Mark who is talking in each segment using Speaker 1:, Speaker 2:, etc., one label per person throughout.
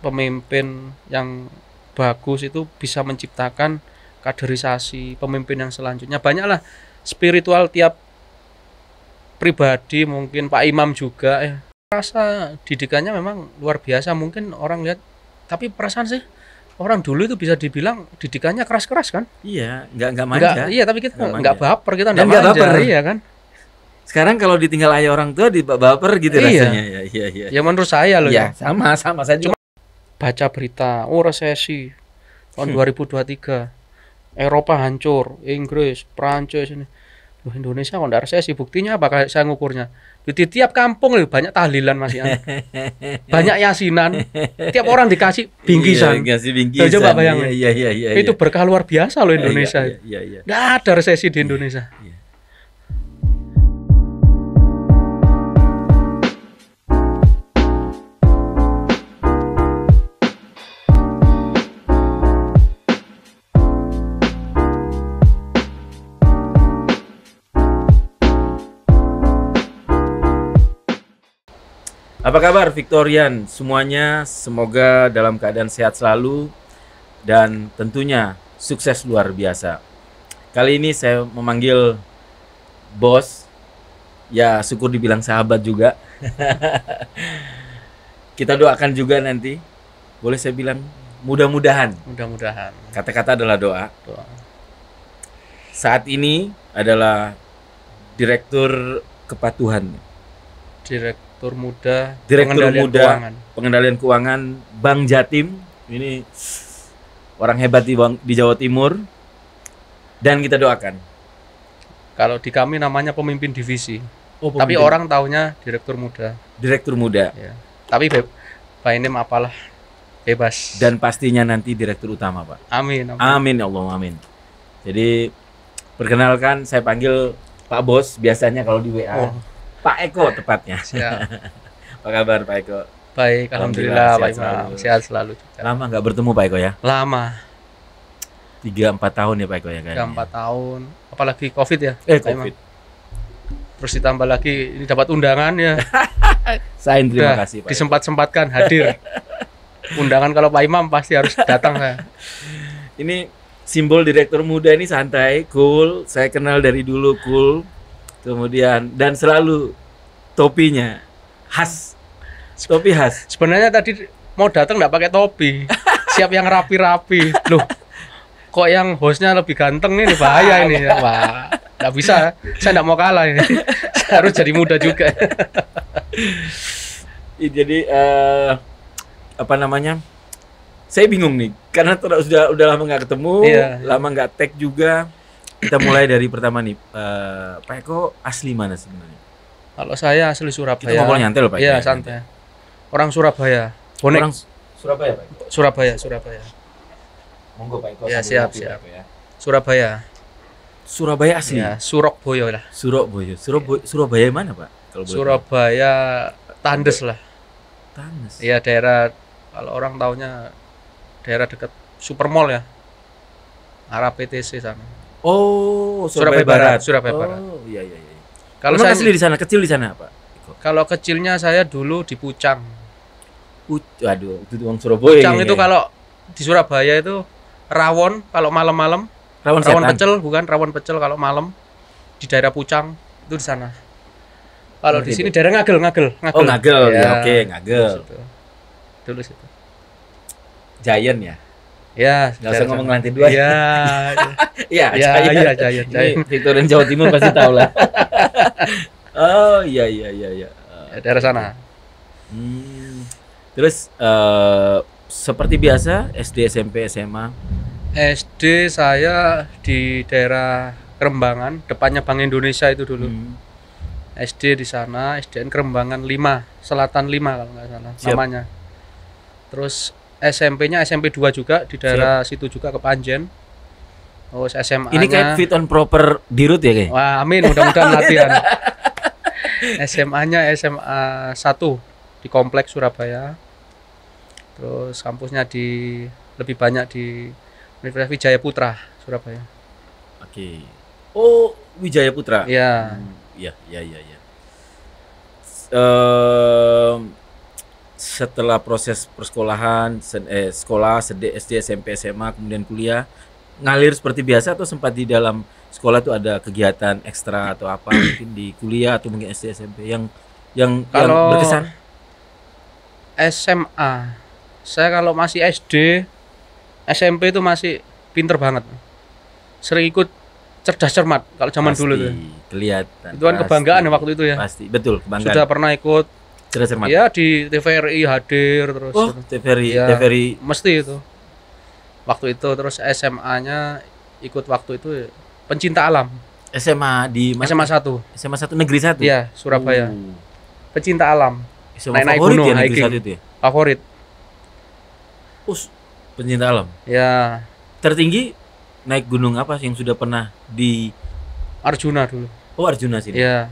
Speaker 1: pemimpin yang bagus itu bisa menciptakan kaderisasi pemimpin yang selanjutnya. Banyaklah spiritual tiap pribadi, mungkin Pak Imam juga ya. Rasa didikannya memang luar biasa, mungkin orang lihat, tapi perasaan sih orang dulu itu bisa dibilang didikannya keras-keras kan?
Speaker 2: Iya, nggak manja.
Speaker 1: Iya, tapi kita
Speaker 2: Nggak
Speaker 1: nggak
Speaker 2: manja.
Speaker 1: baper, kita
Speaker 2: Dan
Speaker 1: nggak
Speaker 2: nggak
Speaker 1: manja,
Speaker 2: baper.
Speaker 1: iya kan?
Speaker 2: Sekarang kalau ditinggal ayah orang tua baper gitu
Speaker 1: Iya.
Speaker 2: rasanya. Iya.
Speaker 1: Ya menurut saya loh
Speaker 2: Iya,
Speaker 1: ya.
Speaker 2: sama saya juga.
Speaker 1: Baca berita, oh resesi tahun 2023, Eropa hancur, Inggris, Prancis ini. Loh, Indonesia kok nggak resesi? Buktinya apa kayak saya ngukurnya? Di tiap kampung loh, banyak tahlilan Mas Ian. Banyak yasinan. Tiap orang dikasih bingkisan.
Speaker 2: Iya, ngasih bingkisan.
Speaker 1: Coba bayangin.
Speaker 2: Iya.
Speaker 1: Itu berkah luar biasa loh Indonesia.
Speaker 2: Iya.
Speaker 1: Nggak ada resesi di Indonesia.
Speaker 2: Iya. Apa kabar Victorian? Semuanya semoga dalam keadaan sehat selalu dan tentunya sukses luar biasa. Kali ini saya memanggil bos, ya syukur dibilang sahabat juga. Kita doakan juga nanti, boleh saya bilang mudah-mudahan.
Speaker 1: Mudah-mudahan.
Speaker 2: Kata-kata adalah doa.
Speaker 1: Doa.
Speaker 2: Saat ini adalah Direktur Kepatuhan,
Speaker 1: Direktur Muda
Speaker 2: Direktur
Speaker 1: Pengendalian
Speaker 2: Muda
Speaker 1: Keuangan.
Speaker 2: Pengendalian Keuangan Bank Jatim. Ini orang hebat di Jawa Timur. Dan kita doakan.
Speaker 1: Kalau di kami namanya pemimpin divisi.
Speaker 2: Oh,
Speaker 1: Tapi orang taunya Direktur Muda.
Speaker 2: Direktur Muda.
Speaker 1: Ya. Tapi by name apalah, bebas.
Speaker 2: Dan pastinya nanti Direktur Utama, Pak.
Speaker 1: Amin.
Speaker 2: Amin ya Allah, amin. Jadi perkenalkan, saya panggil Pak Bos biasanya kalau di WA.
Speaker 1: Oh,
Speaker 2: Pak Eko tepatnya.
Speaker 1: siap.
Speaker 2: Apa kabar Pak Eko?
Speaker 1: Baik,
Speaker 2: Alhamdulillah,
Speaker 1: alhamdulillah, Pak
Speaker 2: sehat
Speaker 1: Imam.
Speaker 2: selalu.
Speaker 1: Sehat selalu juga.
Speaker 2: Lama nggak bertemu Pak Eko ya?
Speaker 1: Lama,
Speaker 2: 3-4 tahun ya Pak Eko ya kayaknya.
Speaker 1: 4 tahun. Apalagi Covid ya. Pak Imam.
Speaker 2: Covid.
Speaker 1: Terus ditambah lagi ini dapat undangan ya.
Speaker 2: Sain terima
Speaker 1: Udah,
Speaker 2: kasih Pak Eko.
Speaker 1: disempat-sempatkan hadir. Undangan kalau Pak Imam pasti harus datang saya.
Speaker 2: Ini simbol Direktur Muda ini santai, cool. Saya kenal dari dulu cool. Kemudian dan selalu topinya khas. Topi khas.
Speaker 1: Sebenarnya tadi mau datang nggak pakai topi, siap yang rapi-rapi. Loh, kok yang hostnya lebih ganteng nih, bahaya ini. Wah, nggak bisa. Saya nggak mau kalah ini. Saya harus jadi muda juga.
Speaker 2: Jadi apa namanya? Saya bingung nih karena udah lama nggak ketemu,
Speaker 1: Iya.
Speaker 2: lama nggak tag juga. Kita mulai dari pertama nih. Pak Eko asli mana sebenarnya?
Speaker 1: Kalau saya asli Surabaya.
Speaker 2: Kita ngobrol nyantai loh Pak.
Speaker 1: Iya,
Speaker 2: Eko.
Speaker 1: santai. Orang Surabaya. Bonek.
Speaker 2: Orang Surabaya Pak. Eko?
Speaker 1: Surabaya.
Speaker 2: Monggo Pak Eko.
Speaker 1: Ya,
Speaker 2: sambil
Speaker 1: siap,
Speaker 2: ngopi,
Speaker 1: siap.
Speaker 2: Pak Eko ya.
Speaker 1: Surabaya.
Speaker 2: Surabaya asli.
Speaker 1: Ya, Surabaya lah.
Speaker 2: Surabaya mana Pak? Kalau boleh tahu.
Speaker 1: Surabaya Tandes lah.
Speaker 2: Tanes.
Speaker 1: Iya, daerah, kalau orang taunya daerah dekat Supermall ya. Arah PTC sana.
Speaker 2: Oh,
Speaker 1: Surabaya Barat. Surabaya
Speaker 2: Oh,
Speaker 1: Barat.
Speaker 2: iya.
Speaker 1: Kalau
Speaker 2: Emang
Speaker 1: saya
Speaker 2: asli di sana, kecil di sana Pak? Eko?
Speaker 1: kalau kecilnya saya dulu di Pucang.
Speaker 2: Aduh, itu orang Surabaya.
Speaker 1: Pucang itu kalau di Surabaya itu rawon kalau malam-malam.
Speaker 2: rawon
Speaker 1: Rawon
Speaker 2: setan.
Speaker 1: pecel, bukan rawon pecel kalau malam di daerah Pucang itu di sana. Kalau di
Speaker 2: Oke,
Speaker 1: sini daerah Ngagel.
Speaker 2: Oh, Ngagel.
Speaker 1: Ya,
Speaker 2: Ya, oke, Ngagel.
Speaker 1: Dulu situ.
Speaker 2: Giant ya.
Speaker 1: Ya,
Speaker 2: Nggak usah ngomong lantai 2.
Speaker 1: Iya.
Speaker 2: Iya,
Speaker 1: Iya,
Speaker 2: Giant.
Speaker 1: iya, Giant.
Speaker 2: Ini Victorian Jawa Timur pasti tahu lah. Oh, iya.
Speaker 1: Ya, daerah sana.
Speaker 2: Terus seperti biasa SD, SMP, SMA.
Speaker 1: SD saya di daerah Kerembangan, depannya Bank Indonesia itu dulu. SD di sana, SDN Kerembangan 5, Selatan 5 kalau nggak salah
Speaker 2: Siap.
Speaker 1: namanya. Terus SMP-nya SMP 2 juga di daerah situ juga Kepanjen. Terus SMA-nya
Speaker 2: Ini kayak fit on proper dirut ya kayak.
Speaker 1: wah, amin, mudah-mudahan latihan. SMA-nya SMA 1 di Kompleks Surabaya. Terus kampusnya lebih banyak di Universitas Wijaya Putra Surabaya.
Speaker 2: Oke. Oh, Wijaya Putra.
Speaker 1: Iya.
Speaker 2: Iya. setelah proses persekolahan, sekolah, SD, SMP, SMA, kemudian kuliah, ngalir seperti biasa atau sempat di dalam sekolah tuh ada kegiatan ekstra atau apa mungkin di kuliah atau mungkin SD, SMP yang
Speaker 1: Kalau
Speaker 2: berkesan?
Speaker 1: SMA, saya kalau masih SD, SMP itu masih pinter banget. Sering ikut cerdas cermat kalau zaman
Speaker 2: Pasti
Speaker 1: dulu tuh.
Speaker 2: kelihatan.
Speaker 1: Itu kan kebanggaan ya waktu itu ya.
Speaker 2: Pasti, betul, kebanggaan.
Speaker 1: Sudah pernah ikut
Speaker 2: Cerdas cermat.
Speaker 1: ya di TVRI hadir terus.
Speaker 2: Oh, TVRI,
Speaker 1: Ya,
Speaker 2: TVRI.
Speaker 1: mesti itu. Waktu itu terus SMA-nya ikut waktu itu ya, pencinta alam.
Speaker 2: SMA di mana?
Speaker 1: SMA 1.
Speaker 2: SMA 1 Negeri 1.
Speaker 1: Iya, Surabaya. Pencinta alam.
Speaker 2: SMA
Speaker 1: Naik-naik
Speaker 2: favorit
Speaker 1: gunung,
Speaker 2: ya Negeri
Speaker 1: hiking.
Speaker 2: 1 itu ya.
Speaker 1: Favorit.
Speaker 2: Pencinta alam.
Speaker 1: Ya,
Speaker 2: Tertinggi naik gunung apa yang sudah pernah di
Speaker 1: Arjuna dulu.
Speaker 2: Oh, Arjuna sini.
Speaker 1: Ya,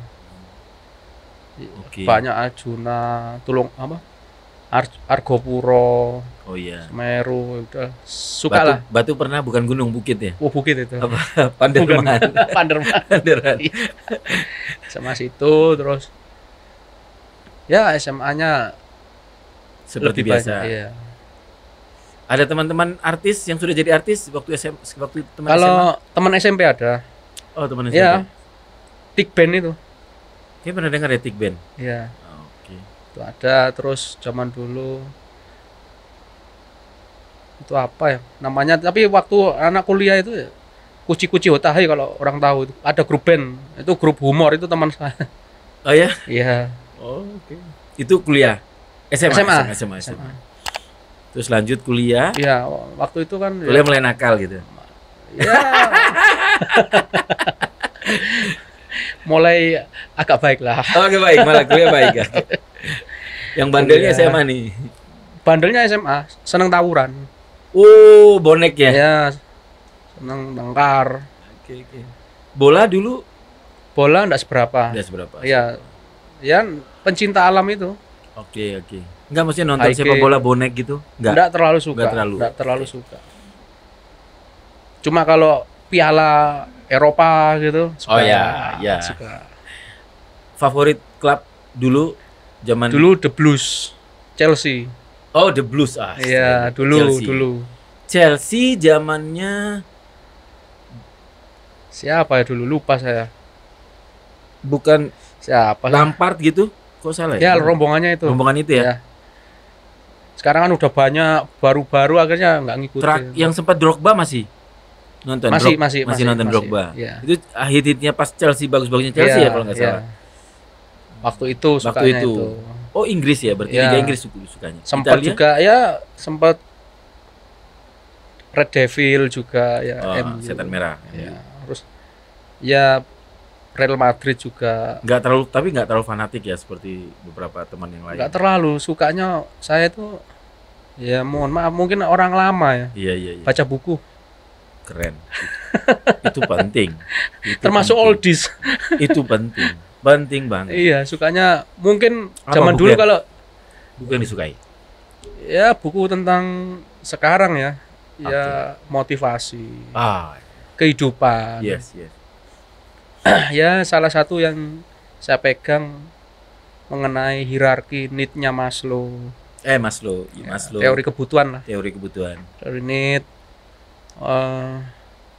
Speaker 2: Oke.
Speaker 1: banyak Arjuna, Tulung apa? Argopuro,
Speaker 2: Oh iya.
Speaker 1: Semeru, udah suka lah.
Speaker 2: Batu pernah, bukan gunung, bukit ya.
Speaker 1: Oh, bukit itu.
Speaker 2: Apa? Panderman.
Speaker 1: Panderman.
Speaker 2: Panderan.
Speaker 1: Sama situ terus ya SMA-nya
Speaker 2: Seperti
Speaker 1: lebih
Speaker 2: biasa.
Speaker 1: banyak. Iya.
Speaker 2: Ada teman-teman artis yang sudah jadi artis waktu waktu teman SMA?
Speaker 1: Kalau teman SMP ada,
Speaker 2: Oh, teman SMP.
Speaker 1: ya, Tik Band itu.
Speaker 2: Kayaknya pernah dengar ya Tik Band.
Speaker 1: Ya,
Speaker 2: Oke.
Speaker 1: itu ada terus zaman dulu itu apa ya namanya, tapi waktu anak kuliah itu ya, Kuci-Kuci Hotahe kalau orang tahu itu. Ada grup band, itu grup humor itu teman saya.
Speaker 2: Oh ya?
Speaker 1: Iya,
Speaker 2: Oh, oke. Itu kuliah. SMA.
Speaker 1: SMA.
Speaker 2: Terus lanjut kuliah.
Speaker 1: Iya, waktu itu kan
Speaker 2: Kuliah mulai nakal gitu.
Speaker 1: ya mulai agak baik lah.
Speaker 2: Oke, baik, malah kuliah baik ya. Yang bandelnya
Speaker 1: Kuliah.
Speaker 2: SMA nih.
Speaker 1: Bandelnya SMA, seneng tawuran.
Speaker 2: Oh, bonek ya.
Speaker 1: Ya, seneng tengkar.
Speaker 2: Oke. Bola dulu
Speaker 1: Bola enggak seberapa.
Speaker 2: udah seberapa?
Speaker 1: Iya. Ya, pencinta alam itu.
Speaker 2: Oke. Enggak, maksudnya nonton
Speaker 1: Hiking.
Speaker 2: sepak bola bonek gitu?
Speaker 1: Enggak terlalu suka.
Speaker 2: Nggak terlalu.
Speaker 1: Nggak terlalu suka. Cuma kalau Piala Eropa gitu suka.
Speaker 2: Oh ya.
Speaker 1: Suka.
Speaker 2: Favorit klub dulu zaman
Speaker 1: Dulu The Blues, Chelsea.
Speaker 2: Oh, The Blues.
Speaker 1: Iya,
Speaker 2: Chelsea.
Speaker 1: dulu.
Speaker 2: Chelsea zamannya
Speaker 1: Siapa ya dulu? Lupa saya.
Speaker 2: bukan
Speaker 1: Siapa?
Speaker 2: Lampard gitu? Kok salah
Speaker 1: Ya,
Speaker 2: ya?
Speaker 1: rombongannya itu.
Speaker 2: Rombongan itu ya.
Speaker 1: Ya. Sekarang kan udah banyak baru-baru akhirnya nggak ngikutin.
Speaker 2: Yang sempat Drogba masih nonton.
Speaker 1: Masih
Speaker 2: nonton Drogba.
Speaker 1: Iya.
Speaker 2: Itu hit-hitnya pas Chelsea, bagus-bagusnya Chelsea
Speaker 1: Iya,
Speaker 2: ya kalau nggak
Speaker 1: iya.
Speaker 2: salah.
Speaker 1: Waktu itu
Speaker 2: Waktu
Speaker 1: sukanya
Speaker 2: itu.
Speaker 1: itu.
Speaker 2: Oh, Inggris ya, berarti
Speaker 1: Iya.
Speaker 2: Liga Inggris sukanya.
Speaker 1: Sempat
Speaker 2: Italia?
Speaker 1: juga ya, sempat Red Devil juga ya,
Speaker 2: Oh,
Speaker 1: MU.
Speaker 2: setan merah.
Speaker 1: Ya, terus ya Real Madrid juga
Speaker 2: Tapi nggak terlalu fanatik ya seperti beberapa teman yang lain.
Speaker 1: nggak terlalu sukanya. Saya tuh ya mohon maaf mungkin orang lama ya,
Speaker 2: Iya.
Speaker 1: baca buku
Speaker 2: Keren. Itu penting. Itu
Speaker 1: termasuk
Speaker 2: penting.
Speaker 1: oldies.
Speaker 2: Itu penting. Penting banget.
Speaker 1: Iya, sukanya mungkin
Speaker 2: Apa
Speaker 1: zaman
Speaker 2: buku
Speaker 1: dulu
Speaker 2: yang-
Speaker 1: kalau
Speaker 2: Buku yang disukai.
Speaker 1: ya buku tentang sekarang ya, ya motivasi, kehidupan.
Speaker 2: Yes.
Speaker 1: Ya salah satu yang saya pegang mengenai hierarki need-nya Maslow.
Speaker 2: Maslow.
Speaker 1: Ya,
Speaker 2: Maslow.
Speaker 1: teori kebutuhan lah.
Speaker 2: Teori kebutuhan.
Speaker 1: Teori need.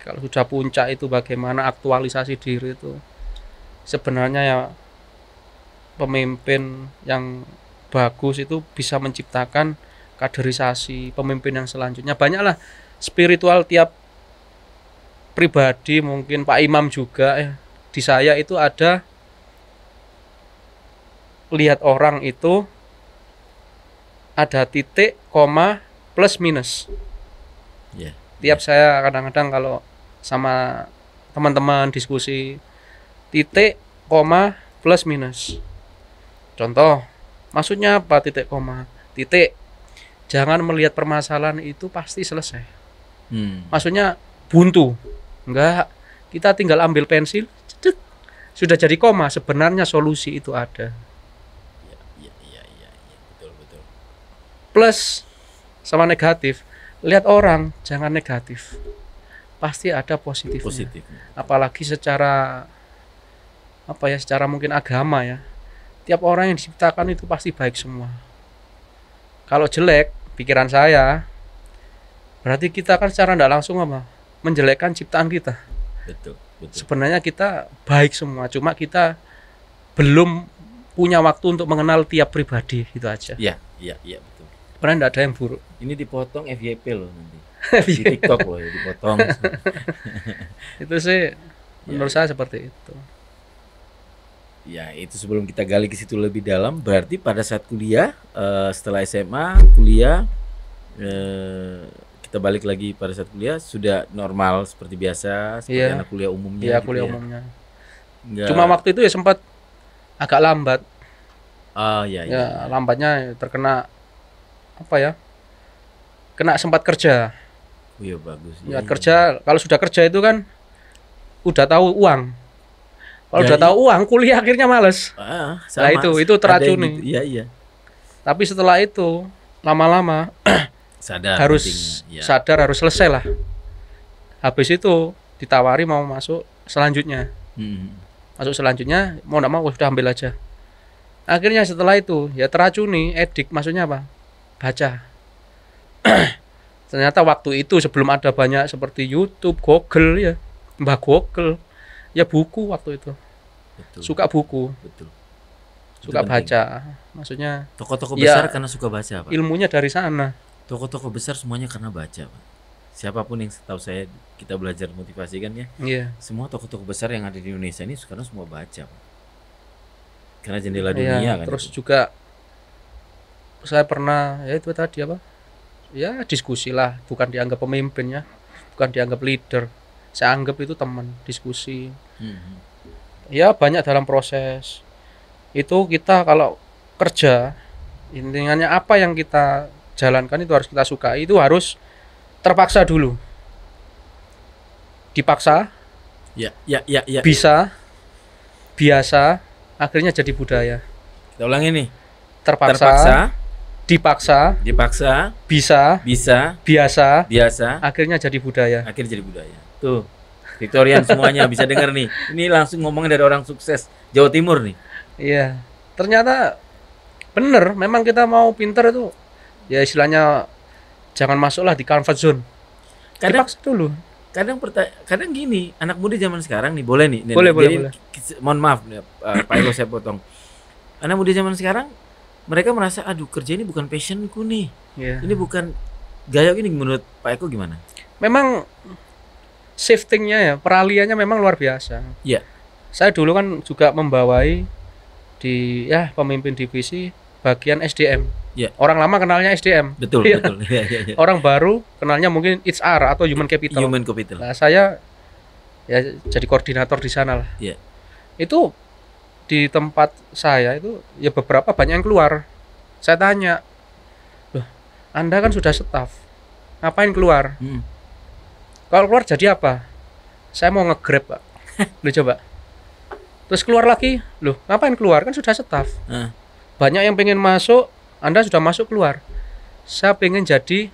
Speaker 1: Kalau sudah puncak itu bagaimana aktualisasi diri itu. Sebenarnya ya pemimpin yang bagus itu bisa menciptakan kaderisasi pemimpin yang selanjutnya. Banyaklah spiritual tiap pribadi, mungkin Pak Imam juga ya. Di saya itu ada lihat orang itu ada titik, koma, plus minus.
Speaker 2: Ya.
Speaker 1: Tiap saya kadang-kadang kalau sama teman-teman diskusi titik, koma, plus minus. Contoh, maksudnya apa titik, koma? Titik, jangan melihat permasalahan itu pasti selesai. Maksudnya buntu. Enggak, kita tinggal ambil pensil, cedek, sudah jadi koma, sebenarnya solusi itu ada.
Speaker 2: Iya. Betul.
Speaker 1: Plus sama negatif, lihat orang jangan negatif, pasti ada positifnya.
Speaker 2: Positif.
Speaker 1: Apalagi secara secara mungkin agama ya, tiap orang yang diciptakan itu pasti baik semua. Kalau jelek pikiran saya, berarti kita kan secara tidak langsung apa? Menjelekkan ciptaan kita.
Speaker 2: Betul, betul.
Speaker 1: Sebenarnya kita baik semua, cuma kita belum punya waktu untuk mengenal tiap pribadi, gitu aja.
Speaker 2: Iya, iya, iya, betul.
Speaker 1: Karena tidak ada yang buruk.
Speaker 2: Ini dipotong FYP loh nanti. Di TikTok loh ya dipotong.
Speaker 1: Itu sih menurut saya seperti itu.
Speaker 2: Ya, itu sebelum kita gali ke situ lebih dalam, berarti pada saat kuliah, setelah SMA, kuliah, kita balik lagi pada saat kuliah sudah normal seperti biasa, seperti
Speaker 1: Iya.
Speaker 2: anak kuliah umumnya.
Speaker 1: Iya,
Speaker 2: gitu
Speaker 1: kuliah
Speaker 2: ya.
Speaker 1: umumnya.
Speaker 2: Nggak-
Speaker 1: Cuma waktu itu ya sempat agak lambat.
Speaker 2: Oh iya, iya.
Speaker 1: Ya, lambatnya terkena apa ya? Kena sempat kerja.
Speaker 2: Oh, iya bagus.
Speaker 1: Ya,
Speaker 2: Iya,
Speaker 1: kerja, kalau sudah kerja itu kan udah tahu uang. Kalau
Speaker 2: Ya,
Speaker 1: udah
Speaker 2: iya.
Speaker 1: tahu uang, kuliah akhirnya males.
Speaker 2: Nah,
Speaker 1: Nah, itu teracuni.
Speaker 2: Gitu. Iya, iya.
Speaker 1: Tapi setelah itu lama-lama
Speaker 2: Sadar
Speaker 1: harus
Speaker 2: pentingnya. Ya.
Speaker 1: sadar, harus selesai lah. Habis itu ditawari mau masuk selanjutnya.
Speaker 2: Hmm.
Speaker 1: Masuk selanjutnya mau enggak mau sudah ambil aja. Akhirnya setelah itu ya teracuni, edik, maksudnya apa? Baca. Ternyata waktu itu sebelum ada banyak seperti YouTube, Google ya, Mbah Google, ya buku waktu itu.
Speaker 2: Betul.
Speaker 1: Suka buku,
Speaker 2: Betul.
Speaker 1: suka
Speaker 2: Itu penting.
Speaker 1: baca. Maksudnya
Speaker 2: Tokoh-tokoh
Speaker 1: Ya,
Speaker 2: besar karena suka baca, Pak.
Speaker 1: ilmunya dari sana.
Speaker 2: Tokoh-tokoh besar semuanya karena baca, Pak. Siapapun yang setahu saya kita belajar motivasi kan ya.
Speaker 1: Iya.
Speaker 2: Semua tokoh-tokoh besar yang ada di Indonesia ini sekarang semua baca, Pak. Karena jendela
Speaker 1: Iya,
Speaker 2: dunia kan.
Speaker 1: terus
Speaker 2: itu.
Speaker 1: juga saya pernah ya itu tadi apa? Ya diskusi lah, bukan dianggap pemimpin ya, bukan dianggap leader. Saya anggap itu teman, diskusi.
Speaker 2: Hmm.
Speaker 1: Ya banyak dalam proses. Itu kita kalau kerja, intinya apa yang kita jalankan itu harus kita sukai, itu harus terpaksa dulu. Dipaksa,
Speaker 2: Ya, ya, ya, ya.
Speaker 1: bisa, biasa, akhirnya jadi budaya.
Speaker 2: Kita ulangi nih.
Speaker 1: Terpaksa,
Speaker 2: Terpaksa,
Speaker 1: dipaksa,
Speaker 2: dipaksa,
Speaker 1: bisa,
Speaker 2: bisa,
Speaker 1: biasa,
Speaker 2: biasa,
Speaker 1: akhirnya jadi budaya.
Speaker 2: akhirnya jadi budaya. Tuh. Victorian semuanya bisa dengar nih. Ini langsung ngomongin dari orang sukses Jawa Timur nih.
Speaker 1: Iya, ternyata bener. Memang kita mau pinter itu, ya istilahnya jangan masuklah di comfort zone.
Speaker 2: Kadang
Speaker 1: Dipaksa dulu.
Speaker 2: kadang gini, anak muda zaman sekarang nih boleh nih.
Speaker 1: Boleh,
Speaker 2: Jadi,
Speaker 1: boleh.
Speaker 2: Mohon maaf nih, Pak Eko saya potong. Anak muda zaman sekarang mereka merasa aduh kerja ini bukan passionku nih.
Speaker 1: Iya.
Speaker 2: Ini bukan gaya ini menurut Pak Eko gimana?
Speaker 1: Memang shiftingnya ya, peraliannya memang luar biasa.
Speaker 2: Iya.
Speaker 1: Saya dulu kan juga membawai di pemimpin divisi bagian SDM.
Speaker 2: Iya.
Speaker 1: Orang lama kenalnya SDM.
Speaker 2: Betul,
Speaker 1: Iya.
Speaker 2: betul. Iya, iya, iya.
Speaker 1: Orang baru kenalnya mungkin HR atau Human Capital.
Speaker 2: Human capital.
Speaker 1: Nah, saya ya jadi koordinator di sana lah.
Speaker 2: Iya.
Speaker 1: Itu di tempat saya itu ya beberapa banyak yang keluar. Saya tanya, loh, Anda kan sudah staff, ngapain keluar?
Speaker 2: Hmm.
Speaker 1: Kalau keluar jadi apa? Saya mau nge-grab, Pak. Lu coba. Terus keluar lagi, loh, ngapain keluar? Kan sudah staff.
Speaker 2: Ah.
Speaker 1: Banyak yang pengen masuk, Anda sudah masuk keluar. Saya pengen jadi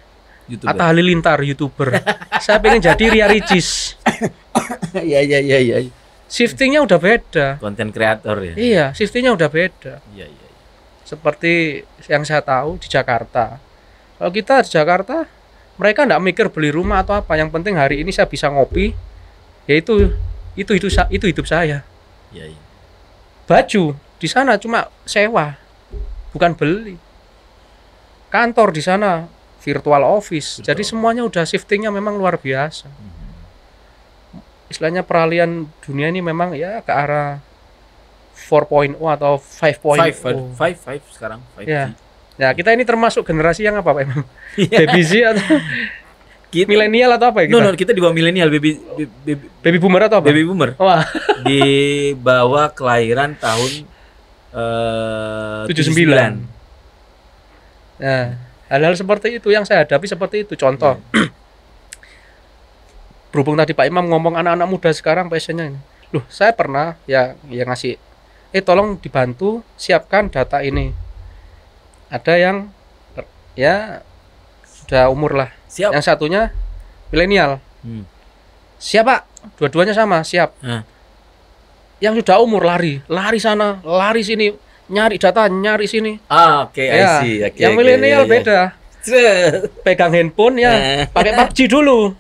Speaker 2: YouTuber.
Speaker 1: Atta Halilintar, YouTuber. Saya pengen jadi Ria Ricis.
Speaker 2: Iya, iya, iya, iya.
Speaker 1: Shiftingnya udah beda.
Speaker 2: Konten kreator ya.
Speaker 1: Iya, shiftingnya udah beda.
Speaker 2: Iya, iya, iya.
Speaker 1: Seperti yang saya tahu di Jakarta. Kalau kita di Jakarta, mereka nggak mikir beli rumah atau apa. Yang penting hari ini saya bisa ngopi. Ya itu hidup saya.
Speaker 2: Iya, iya.
Speaker 1: Baju di sana cuma sewa, bukan beli. Kantor di sana virtual office.
Speaker 2: Virtual.
Speaker 1: Jadi semuanya udah shiftingnya memang luar biasa. Istilahnya peralihan dunia ini memang ya ke arah 4.0 atau 5.0.
Speaker 2: Five sekarang. 5G.
Speaker 1: Ya. Ya, kita ini termasuk generasi yang apa, Pak Imam?
Speaker 2: Iya.
Speaker 1: Baby Z atau
Speaker 2: Kita-
Speaker 1: milenial atau apa ya
Speaker 2: No,
Speaker 1: kita?
Speaker 2: no, kita di bawah milenial,
Speaker 1: Baby boomer atau apa?
Speaker 2: baby boomer.
Speaker 1: Wah,
Speaker 2: Di bawah kelahiran tahun
Speaker 1: 79. Nah, hal-hal seperti itu yang saya hadapi seperti itu. Contoh, berhubung tadi Pak Imam ngomong anak-anak muda sekarang passionnya ini. Loh, saya pernah ya ngasih, tolong dibantu siapkan data ini. Ada yang ya sudah umur lah.
Speaker 2: Siap.
Speaker 1: Yang satunya milenial.
Speaker 2: Hmm.
Speaker 1: Siap, Pak. Dua-duanya sama, siap.
Speaker 2: Nah.
Speaker 1: Yang sudah umur lari sana, lari sini, nyari data, nyari sini.
Speaker 2: Oke, I
Speaker 1: Ya,
Speaker 2: see. Oke,
Speaker 1: yang
Speaker 2: oke,
Speaker 1: milenial
Speaker 2: iya, iya.
Speaker 1: beda. Pegang handphone ya, pakai PUBG dulu.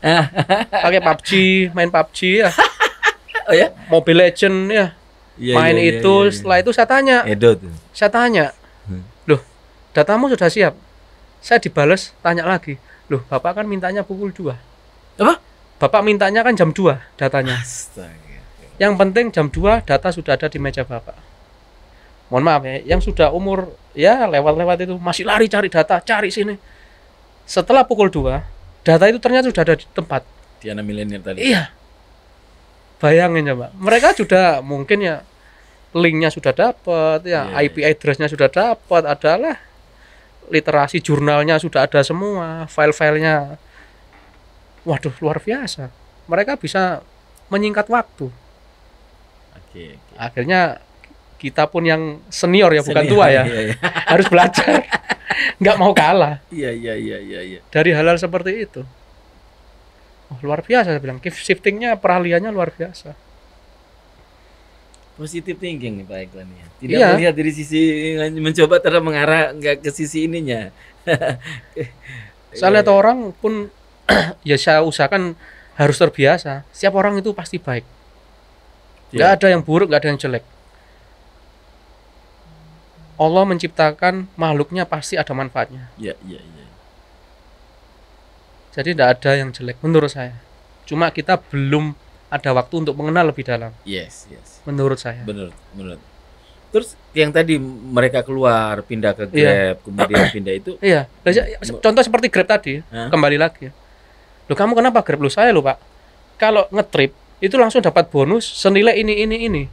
Speaker 1: Pakai PUBG, main PUBG ya.
Speaker 2: Oh ya?
Speaker 1: Mobile Legend ya.
Speaker 2: Iya,
Speaker 1: Main
Speaker 2: iya, iya,
Speaker 1: itu,
Speaker 2: iya, iya.
Speaker 1: setelah itu
Speaker 2: Edo tuh.
Speaker 1: saya tanya, loh, datamu sudah siap? Saya dibales, tanya lagi, loh, Bapak kan mintanya pukul 2.
Speaker 2: Apa?
Speaker 1: Bapak mintanya kan jam 2 datanya.
Speaker 2: Astaga.
Speaker 1: Yang penting jam 2 data sudah ada di meja Bapak. Mohon maaf ya, yang sudah umur ya lewat-lewat itu masih lari cari data, cari sini. Setelah pukul 2, data itu ternyata sudah ada di tempat.
Speaker 2: Tiana milenial tadi.
Speaker 1: Iya. Bayangin coba. Mereka sudah mungkin ya linknya sudah dapat ya,
Speaker 2: Iya,
Speaker 1: IP address-nya sudah dapat, adalah literasi jurnalnya sudah ada semua, file-filenya. Waduh, luar biasa. Mereka bisa menyingkat waktu.
Speaker 2: Oke, oke.
Speaker 1: Akhirnya kita pun yang senior ya, bukan
Speaker 2: Senior,
Speaker 1: tua ya,
Speaker 2: Iya, iya.
Speaker 1: harus belajar. Nggak mau kalah
Speaker 2: Iya, iya, iya, iya, iya.
Speaker 1: dari hal-hal seperti itu. Oh, luar biasa, saya bilang. Shiftingnya, peralihannya luar biasa.
Speaker 2: Positive thinking nih Pak Iklan ya. Tidak
Speaker 1: Iya.
Speaker 2: melihat dari sisi mencoba terus mengarah nggak ke sisi ininya.
Speaker 1: Saya lihat orang pun ya saya usahakan harus terbiasa. Setiap orang itu pasti baik. Nggak
Speaker 2: Iya.
Speaker 1: ada yang buruk, nggak ada yang jelek. Allah menciptakan makhluknya pasti ada manfaatnya.
Speaker 2: Iya, iya, iya.
Speaker 1: Jadi tidak ada yang jelek menurut saya. Cuma kita belum ada waktu untuk mengenal lebih dalam.
Speaker 2: Yes, yes.
Speaker 1: Menurut saya.
Speaker 2: Benar, benar. Terus yang tadi mereka keluar pindah ke
Speaker 1: Iya.
Speaker 2: Grab, kemudian pindah itu
Speaker 1: Iya. Contoh seperti Grab tadi.
Speaker 2: Hah?
Speaker 1: Kembali lagi. Loh, kamu kenapa Grab? Loh, saya loh Pak. Kalau ngetrip itu langsung dapat bonus senilai ini.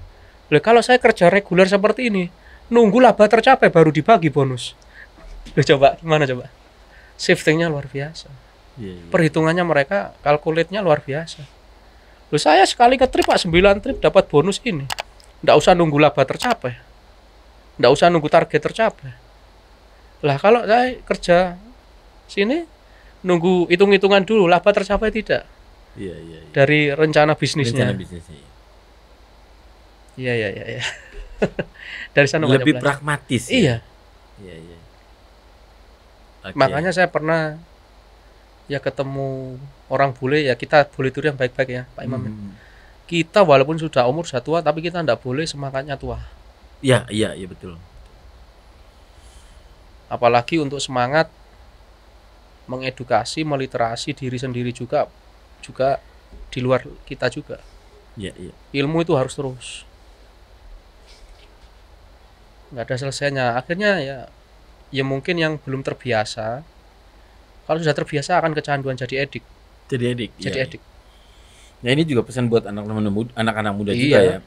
Speaker 1: Loh, kalau saya kerja reguler seperti ini, nunggu laba tercapai baru dibagi bonus. Loh, coba gimana coba? Shiftingnya luar biasa.
Speaker 2: Iya, iya.
Speaker 1: Perhitungannya mereka, kalkulatnya luar biasa. Loh, saya sekali ngetrip Pak, 9 trip dapat bonus ini. Nggak usah nunggu laba tercapai. Nggak usah nunggu target tercapai. Lah kalau saya kerja sini, nunggu hitung-hitungan dulu, laba tercapai tidak.
Speaker 2: Iya, iya, iya.
Speaker 1: Dari rencana bisnisnya.
Speaker 2: Rencana bisnisnya.
Speaker 1: Iya. Dari sana banyak
Speaker 2: Lebih
Speaker 1: belajar.
Speaker 2: pragmatis.
Speaker 1: Iya.
Speaker 2: Iya, iya. Oke.
Speaker 1: Makanya saya pernah ya ketemu orang bule, ya kita boleh tidur yang baik-baik ya Pak Imam.
Speaker 2: Hmm.
Speaker 1: Kita walaupun sudah umur sudah tua, tapi kita tidak boleh semangatnya tua.
Speaker 2: Iya, iya, iya betul.
Speaker 1: Apalagi untuk semangat mengedukasi, meliterasi diri sendiri juga di luar kita juga.
Speaker 2: Iya, iya.
Speaker 1: Ilmu itu harus terus. Nggak ada selesainya. Akhirnya ya mungkin yang belum terbiasa, kalau sudah terbiasa akan kecanduan, jadi edik.
Speaker 2: Jadi edik.
Speaker 1: Jadi
Speaker 2: iya,
Speaker 1: edik.
Speaker 2: Nah ini juga pesan buat anak-anak muda juga
Speaker 1: Iya.
Speaker 2: ya.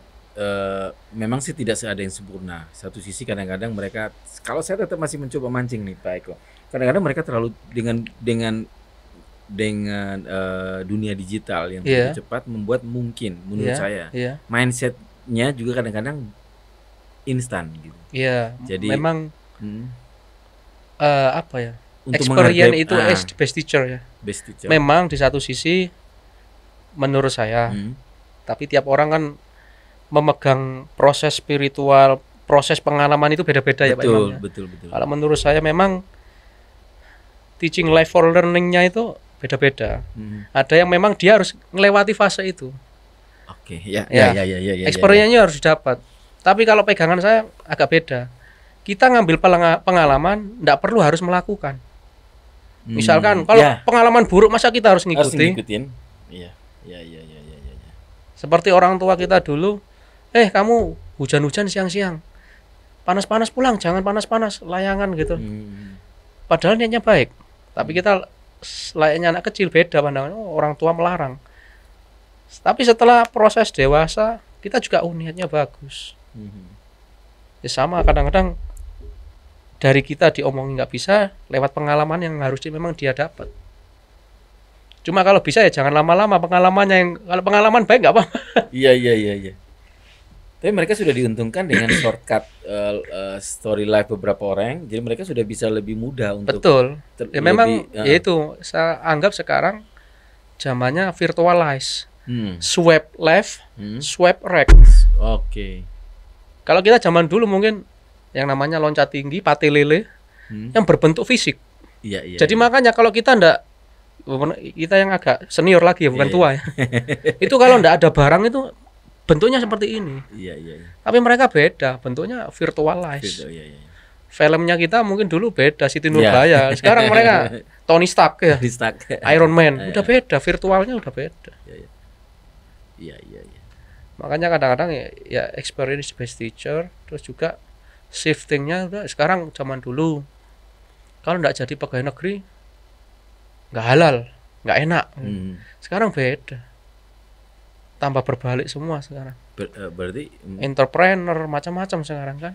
Speaker 2: Memang sih tidak ada yang sempurna. Satu sisi kadang-kadang mereka, kalau saya tetap masih mencoba mancing nih Pak Eko. Kadang-kadang mereka terlalu dengan dunia digital yang
Speaker 1: Iya.
Speaker 2: begitu cepat membuat mungkin menurut saya
Speaker 1: Iya.
Speaker 2: mindsetnya juga kadang-kadang instan gitu.
Speaker 1: Iya.
Speaker 2: Jadi,
Speaker 1: memang
Speaker 2: Hmm.
Speaker 1: apa ya?
Speaker 2: Untuk
Speaker 1: Experience
Speaker 2: menghargai
Speaker 1: itu is the best teacher ya.
Speaker 2: best teacher.
Speaker 1: Memang di satu sisi menurut saya,
Speaker 2: Hmm.
Speaker 1: tapi tiap orang kan memegang proses spiritual, proses pengalaman itu beda-beda ya Pak Imam.
Speaker 2: Betul,
Speaker 1: Ya.
Speaker 2: betul, betul.
Speaker 1: Kalau menurut saya memang teaching life for learning-nya itu beda-beda.
Speaker 2: Hmm.
Speaker 1: Ada yang memang dia harus melewati fase itu.
Speaker 2: Oke, ya.
Speaker 1: Ya.
Speaker 2: Ya.
Speaker 1: Experience-nya harus didapat. Tapi kalau pegangan saya agak beda. Kita ngambil pengalaman, tidak perlu harus melakukan. Misalkan kalau
Speaker 2: ya,
Speaker 1: pengalaman buruk masa kita harus
Speaker 2: harus
Speaker 1: ngikuti.
Speaker 2: ngikutin. Iya. Ya.
Speaker 1: Seperti orang tua kita dulu, kamu hujan-hujan siang-siang, panas-panas pulang, jangan panas-panas, layangan gitu. Padahal niatnya baik, tapi kita layaknya anak kecil beda pandangannya. Oh, orang tua melarang. Tapi setelah proses dewasa, kita juga niatnya bagus. Ya sama, kadang-kadang dari kita diomongin nggak bisa, lewat pengalaman yang harusnya memang dia dapat. Cuma kalau bisa ya jangan lama-lama pengalamannya, yang kalau pengalaman baik nggak apa-apa.
Speaker 2: Iya. Tapi mereka sudah diuntungkan dengan shortcut story life beberapa orang, jadi mereka sudah bisa lebih mudah untuk
Speaker 1: Betul. Ya memang
Speaker 2: lebih,
Speaker 1: ya itu saya anggap sekarang zamannya virtualize. Swipe left,
Speaker 2: Hmm.
Speaker 1: swipe right.
Speaker 2: Oke.
Speaker 1: Kalau kita zaman dulu mungkin yang namanya loncat tinggi, pate lele yang berbentuk fisik.
Speaker 2: Iya, iya.
Speaker 1: Jadi
Speaker 2: iya.
Speaker 1: makanya kalau kita yang agak senior lagi ya, bukan
Speaker 2: Iya,
Speaker 1: tua ya. Itu kalau ndak ada barang itu bentuknya seperti ini.
Speaker 2: Iya, iya, iya.
Speaker 1: Tapi mereka beda, bentuknya virtualized.
Speaker 2: Gitu, iya, iya.
Speaker 1: Filmnya kita mungkin dulu beda, Siti
Speaker 2: Iya.
Speaker 1: Nurbaya. Sekarang mereka Tony Stark ya,
Speaker 2: Di stuck.
Speaker 1: Iron Man,
Speaker 2: Iya.
Speaker 1: udah beda, virtualnya udah beda.
Speaker 2: Iya, iya, iya.
Speaker 1: Makanya kadang-kadang ya experience based teacher, terus juga shiftingnya udah sekarang zaman dulu. Kalau nggak jadi pegawai negeri, nggak halal, nggak enak. Sekarang beda, tambah berbalik semua sekarang.
Speaker 2: Berarti
Speaker 1: Entrepreneur macam-macam sekarang kan.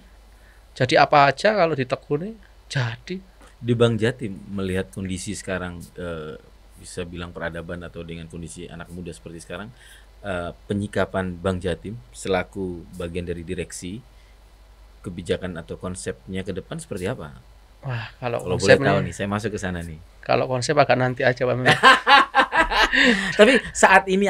Speaker 1: Jadi apa aja kalau ditekuni jadi.
Speaker 2: di Bank Jatim melihat kondisi sekarang, bisa bilang peradaban atau dengan kondisi anak muda seperti sekarang, penyikapan Bank Jatim selaku bagian dari direksi, kebijakan atau konsepnya ke depan seperti apa?
Speaker 1: Wah, kalau
Speaker 2: Kalau boleh
Speaker 1: konsep
Speaker 2: tahu
Speaker 1: nih,
Speaker 2: nih, saya masuk ke sana nih.
Speaker 1: kalau konsep agak nanti aja Pak Mehmet.
Speaker 2: Tapi saat ini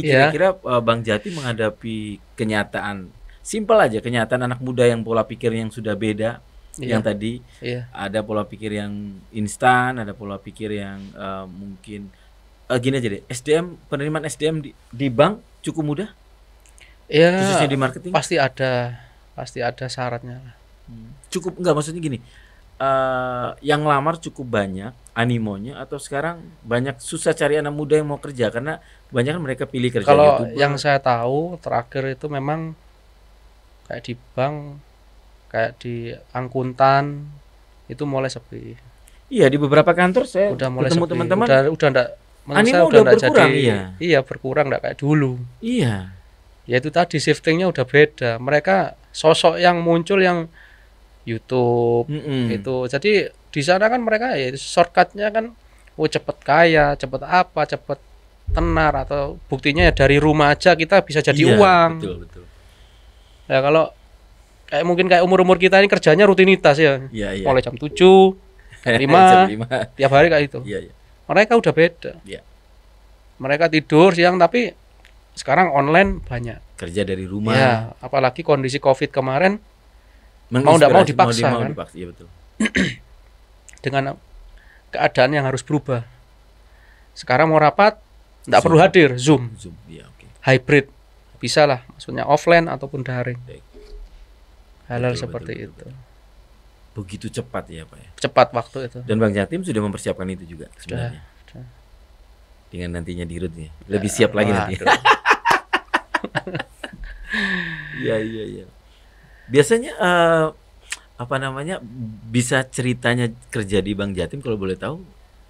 Speaker 1: Iya.
Speaker 2: kira-kira Bank Jatim menghadapi kenyataan simpel aja, kenyataan anak muda yang pola pikir yang sudah beda.
Speaker 1: Iya.
Speaker 2: Yang tadi
Speaker 1: Iya.
Speaker 2: ada pola pikir yang instan, ada pola pikir yang mungkin gini aja deh, penerimaan SDM di bank cukup mudah,
Speaker 1: Ya,
Speaker 2: khususnya di marketing.
Speaker 1: pasti ada syaratnya.
Speaker 2: Cukup enggak, maksudnya gini, yang lamar cukup banyak animonya, atau sekarang banyak susah cari anak muda yang mau kerja karena banyak kan mereka pilih kerja
Speaker 1: Kalau
Speaker 2: YouTuber.
Speaker 1: yang saya tahu terakhir itu memang kayak di bank, kayak di akuntan itu mulai sepi.
Speaker 2: Iya, di beberapa kantor saya
Speaker 1: Udah mulai
Speaker 2: ketemu
Speaker 1: sepi.
Speaker 2: teman-teman.
Speaker 1: Udah enggak, menurut
Speaker 2: Animo
Speaker 1: saya
Speaker 2: udah
Speaker 1: enggak
Speaker 2: berkurang,
Speaker 1: jadi.
Speaker 2: iya.
Speaker 1: Iya, berkurang enggak kayak dulu.
Speaker 2: Iya.
Speaker 1: Ya itu tadi shiftingnya udah beda. Mereka sosok yang muncul yang YouTube itu. Jadi di sana kan mereka ya shortcutnya kan, cepet kaya, cepet apa, cepet tenar, atau buktinya ya dari rumah aja kita bisa jadi
Speaker 2: Iya,
Speaker 1: uang.
Speaker 2: betul, betul.
Speaker 1: Ya kalau kayak mungkin kayak umur-umur kita ini kerjanya rutinitas ya.
Speaker 2: Iya, iya.
Speaker 1: Mulai jam 7, jam 5,
Speaker 2: Jam 5.
Speaker 1: tiap hari kayak itu.
Speaker 2: Iya, iya.
Speaker 1: Mereka udah beda.
Speaker 2: Iya.
Speaker 1: Mereka tidur siang tapi sekarang online banyak.
Speaker 2: Kerja dari rumah.
Speaker 1: Ya, apalagi kondisi Covid kemarin mau nggak mau dipaksa kan?
Speaker 2: dipaksa. Iya, betul.
Speaker 1: Dengan keadaan yang harus berubah. Sekarang mau rapat nggak
Speaker 2: Zoom.
Speaker 1: perlu hadir, Zoom,
Speaker 2: Iya, oke.
Speaker 1: hybrid, bisa lah, maksudnya offline ataupun daring.
Speaker 2: Baik.
Speaker 1: Hal-hal
Speaker 2: Betul,
Speaker 1: seperti
Speaker 2: betul,
Speaker 1: itu.
Speaker 2: Begitu cepat ya, Pak ya.
Speaker 1: Cepat waktu itu.
Speaker 2: Dan Bang Jatim sudah mempersiapkan itu juga sebenarnya.
Speaker 1: Sudah.
Speaker 2: Dengan nantinya di RUT ya. Lebih siap lagi nanti.
Speaker 1: Waduh.
Speaker 2: Iya, iya, iya. Biasanya apa namanya, bisa ceritanya kerja di Bank Jatim kalau boleh tahu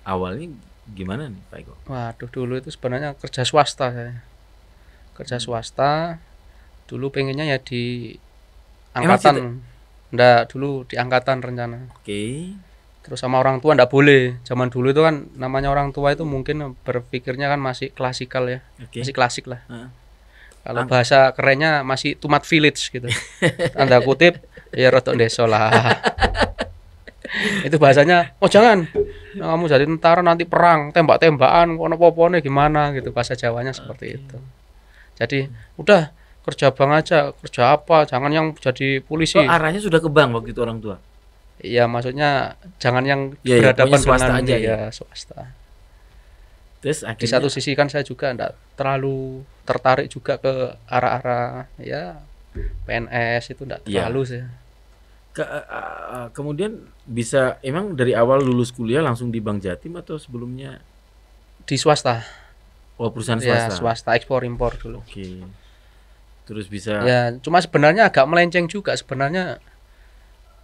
Speaker 2: awalnya gimana nih, Pak Eko?
Speaker 1: Waduh, dulu itu sebenarnya kerja swasta saya. Kerja swasta. Dulu pengennya ya di angkatan. Nggak, dulu di angkatan rencana.
Speaker 2: Oke.
Speaker 1: Terus sama orang tua nggak boleh. Zaman dulu itu kan namanya orang tua itu mungkin berpikirnya kan masih klasikal ya.
Speaker 2: Oke.
Speaker 1: Masih klasik lah.
Speaker 2: Heeh.
Speaker 1: Kalau bahasa kerennya masih tumat village gitu. Tanda kutip ya rotok deso lah. Itu bahasanya, oh jangan, nah, kamu jadi tentara nanti perang, tembak-tembakan, kono-popone gimana gitu, bahasa Jawanya seperti itu. Jadi udah kerja bank aja, kerja apa, jangan yang jadi polisi.
Speaker 2: Oh, arahnya sudah ke bank waktu itu orang tua.
Speaker 1: Iya, maksudnya jangan yang
Speaker 2: Iya,
Speaker 1: berhadapan
Speaker 2: pokoknya swasta
Speaker 1: dengan
Speaker 2: aja ya.
Speaker 1: swasta.
Speaker 2: Terus
Speaker 1: Di
Speaker 2: akhirnya
Speaker 1: satu sisi kan saya juga enggak terlalu tertarik juga ke arah-arah ya PNS, itu enggak
Speaker 2: Iya.
Speaker 1: terlalu sih.
Speaker 2: Kemudian bisa emang dari awal lulus kuliah langsung di Bank Jatim atau sebelumnya
Speaker 1: Di swasta.
Speaker 2: perusahaan
Speaker 1: Ya,
Speaker 2: swasta?
Speaker 1: swasta ekspor impor dulu.
Speaker 2: Oke. Terus bisa
Speaker 1: Ya, cuma sebenarnya agak melenceng juga. Sebenarnya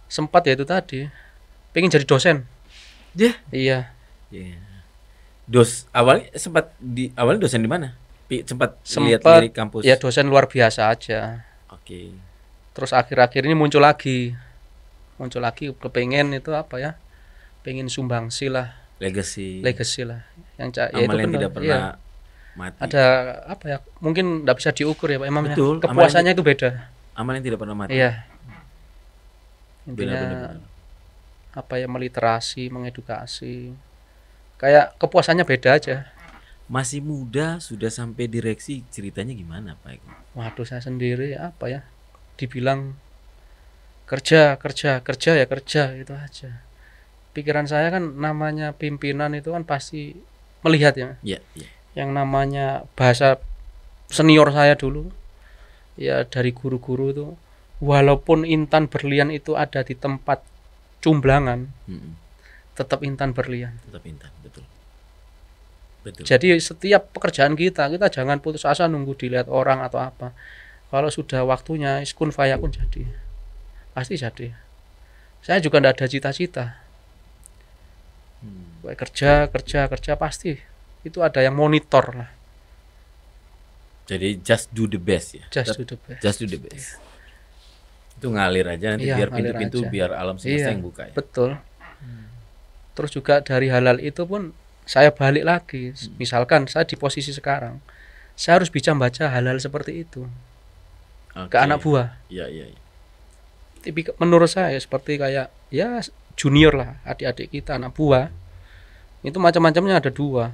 Speaker 1: sempat ya itu tadi pengen jadi dosen.
Speaker 2: Ya?
Speaker 1: Iya,
Speaker 2: Iya. Awalnya dosen di mana? Sempat
Speaker 1: sempat
Speaker 2: lihat kampus.
Speaker 1: ya dosen luar biasa aja.
Speaker 2: Oke.
Speaker 1: Terus akhir-akhir ini muncul lagi kepengen itu apa ya? Pengen sumbangsi lah,
Speaker 2: Legacy.
Speaker 1: lah. Yang ya itu
Speaker 2: Amal yang
Speaker 1: benar.
Speaker 2: tidak
Speaker 1: Iya.
Speaker 2: pernah mati.
Speaker 1: Ada apa ya? Mungkin enggak bisa diukur ya, Pak Imam.
Speaker 2: Betul,
Speaker 1: Ya. Kepuasannya itu beda.
Speaker 2: Amal yang tidak pernah mati.
Speaker 1: Iya. Intinya
Speaker 2: Benar-benar.
Speaker 1: apa ya, meliterasi, mengedukasi. Kayak kepuasannya beda aja.
Speaker 2: Masih muda sudah sampai direksi, ceritanya gimana, Pak Eko?
Speaker 1: Waduh, saya sendiri apa ya? Dibilang kerja kerja kerja ya kerja itu aja. Pikiran saya kan namanya pimpinan itu kan pasti melihat ya.
Speaker 2: Iya, iya.
Speaker 1: Yang namanya bahasa senior saya dulu ya dari guru-guru itu, walaupun intan berlian itu ada di tempat cumblangan, tetap intan berlian.
Speaker 2: Tetap intan, betul. Betul.
Speaker 1: Jadi setiap pekerjaan kita jangan putus asa nunggu dilihat orang atau apa. Kalau sudah waktunya kun fayakun jadi, pasti jadi. Saya juga tidak ada cita-cita. Kerja pasti itu ada yang monitor lah.
Speaker 2: Jadi just do the best ya.
Speaker 1: Just do the best.
Speaker 2: Just do the best. Itu ngalir aja nanti, biar pintu-pintu, biar alam semesta yang buka ya.
Speaker 1: Betul. Terus juga dari halal itu pun saya balik lagi. Misalkan saya di posisi sekarang, saya harus bisa baca halal seperti itu ke anak buah.
Speaker 2: Iya, iya, iya.
Speaker 1: Tapi menurut saya seperti kayak ya junior lah, adik-adik kita anak buah. Itu macam-macamnya ada dua.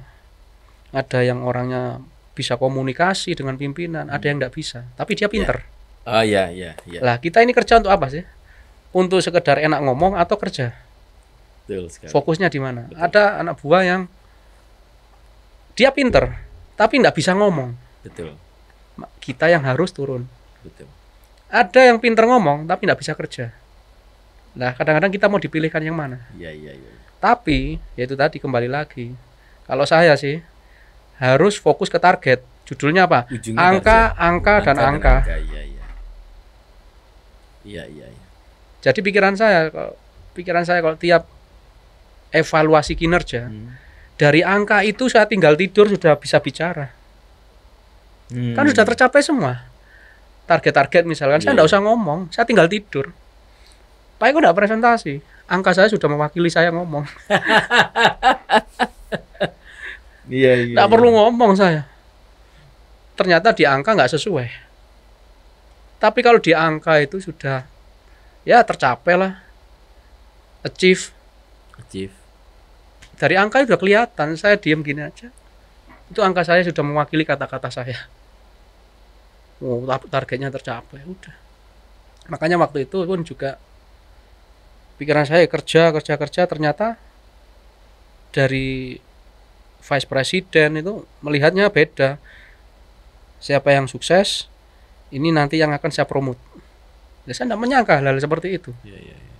Speaker 1: Ada yang orangnya bisa komunikasi dengan pimpinan, ada yang enggak bisa, tapi dia pinter.
Speaker 2: Oh iya, iya, iya.
Speaker 1: Lah kita ini kerja untuk apa sih? Untuk sekedar enak ngomong atau kerja?
Speaker 2: Betul sekali.
Speaker 1: Fokusnya di mana? Ada anak buah yang dia pinter, tapi enggak bisa ngomong.
Speaker 2: Betul.
Speaker 1: Kita yang harus turun.
Speaker 2: Betul.
Speaker 1: Ada yang pinter ngomong, tapi enggak bisa kerja. Nah kadang-kadang kita mau dipilihkan yang mana?
Speaker 2: Iya, iya, iya.
Speaker 1: Tapi yaitu tadi kembali lagi, kalau saya sih harus fokus ke target. Judulnya apa?
Speaker 2: Ujungnya
Speaker 1: Angka dan angka.
Speaker 2: Iya, iya. Iya, iya, iya.
Speaker 1: Jadi pikiran saya kalau tiap evaluasi kinerja, dari angka itu saya tinggal tidur sudah bisa bicara. Kan sudah tercapai semua. Target-target misalkan saya enggak usah ngomong, saya tinggal tidur. Pak Eko enggak presentasi, angka saya sudah mewakili saya ngomong.
Speaker 2: Iya, iya.
Speaker 1: Enggak perlu ngomong saya. Ternyata di angka enggak sesuai. Tapi kalau di angka itu sudah ya tercapai lah. Achieve. Dari angka itu sudah kelihatan, saya diam gini aja. Itu angka saya sudah mewakili kata-kata saya. Oh, targetnya tercapai, udah. Makanya waktu itu pun juga pikiran saya kerja, ternyata dari vice president itu melihatnya beda. Siapa yang sukses, ini nanti yang akan saya promote. Ya, saya tidak menyangka hal seperti itu.
Speaker 2: Iya, iya, iya.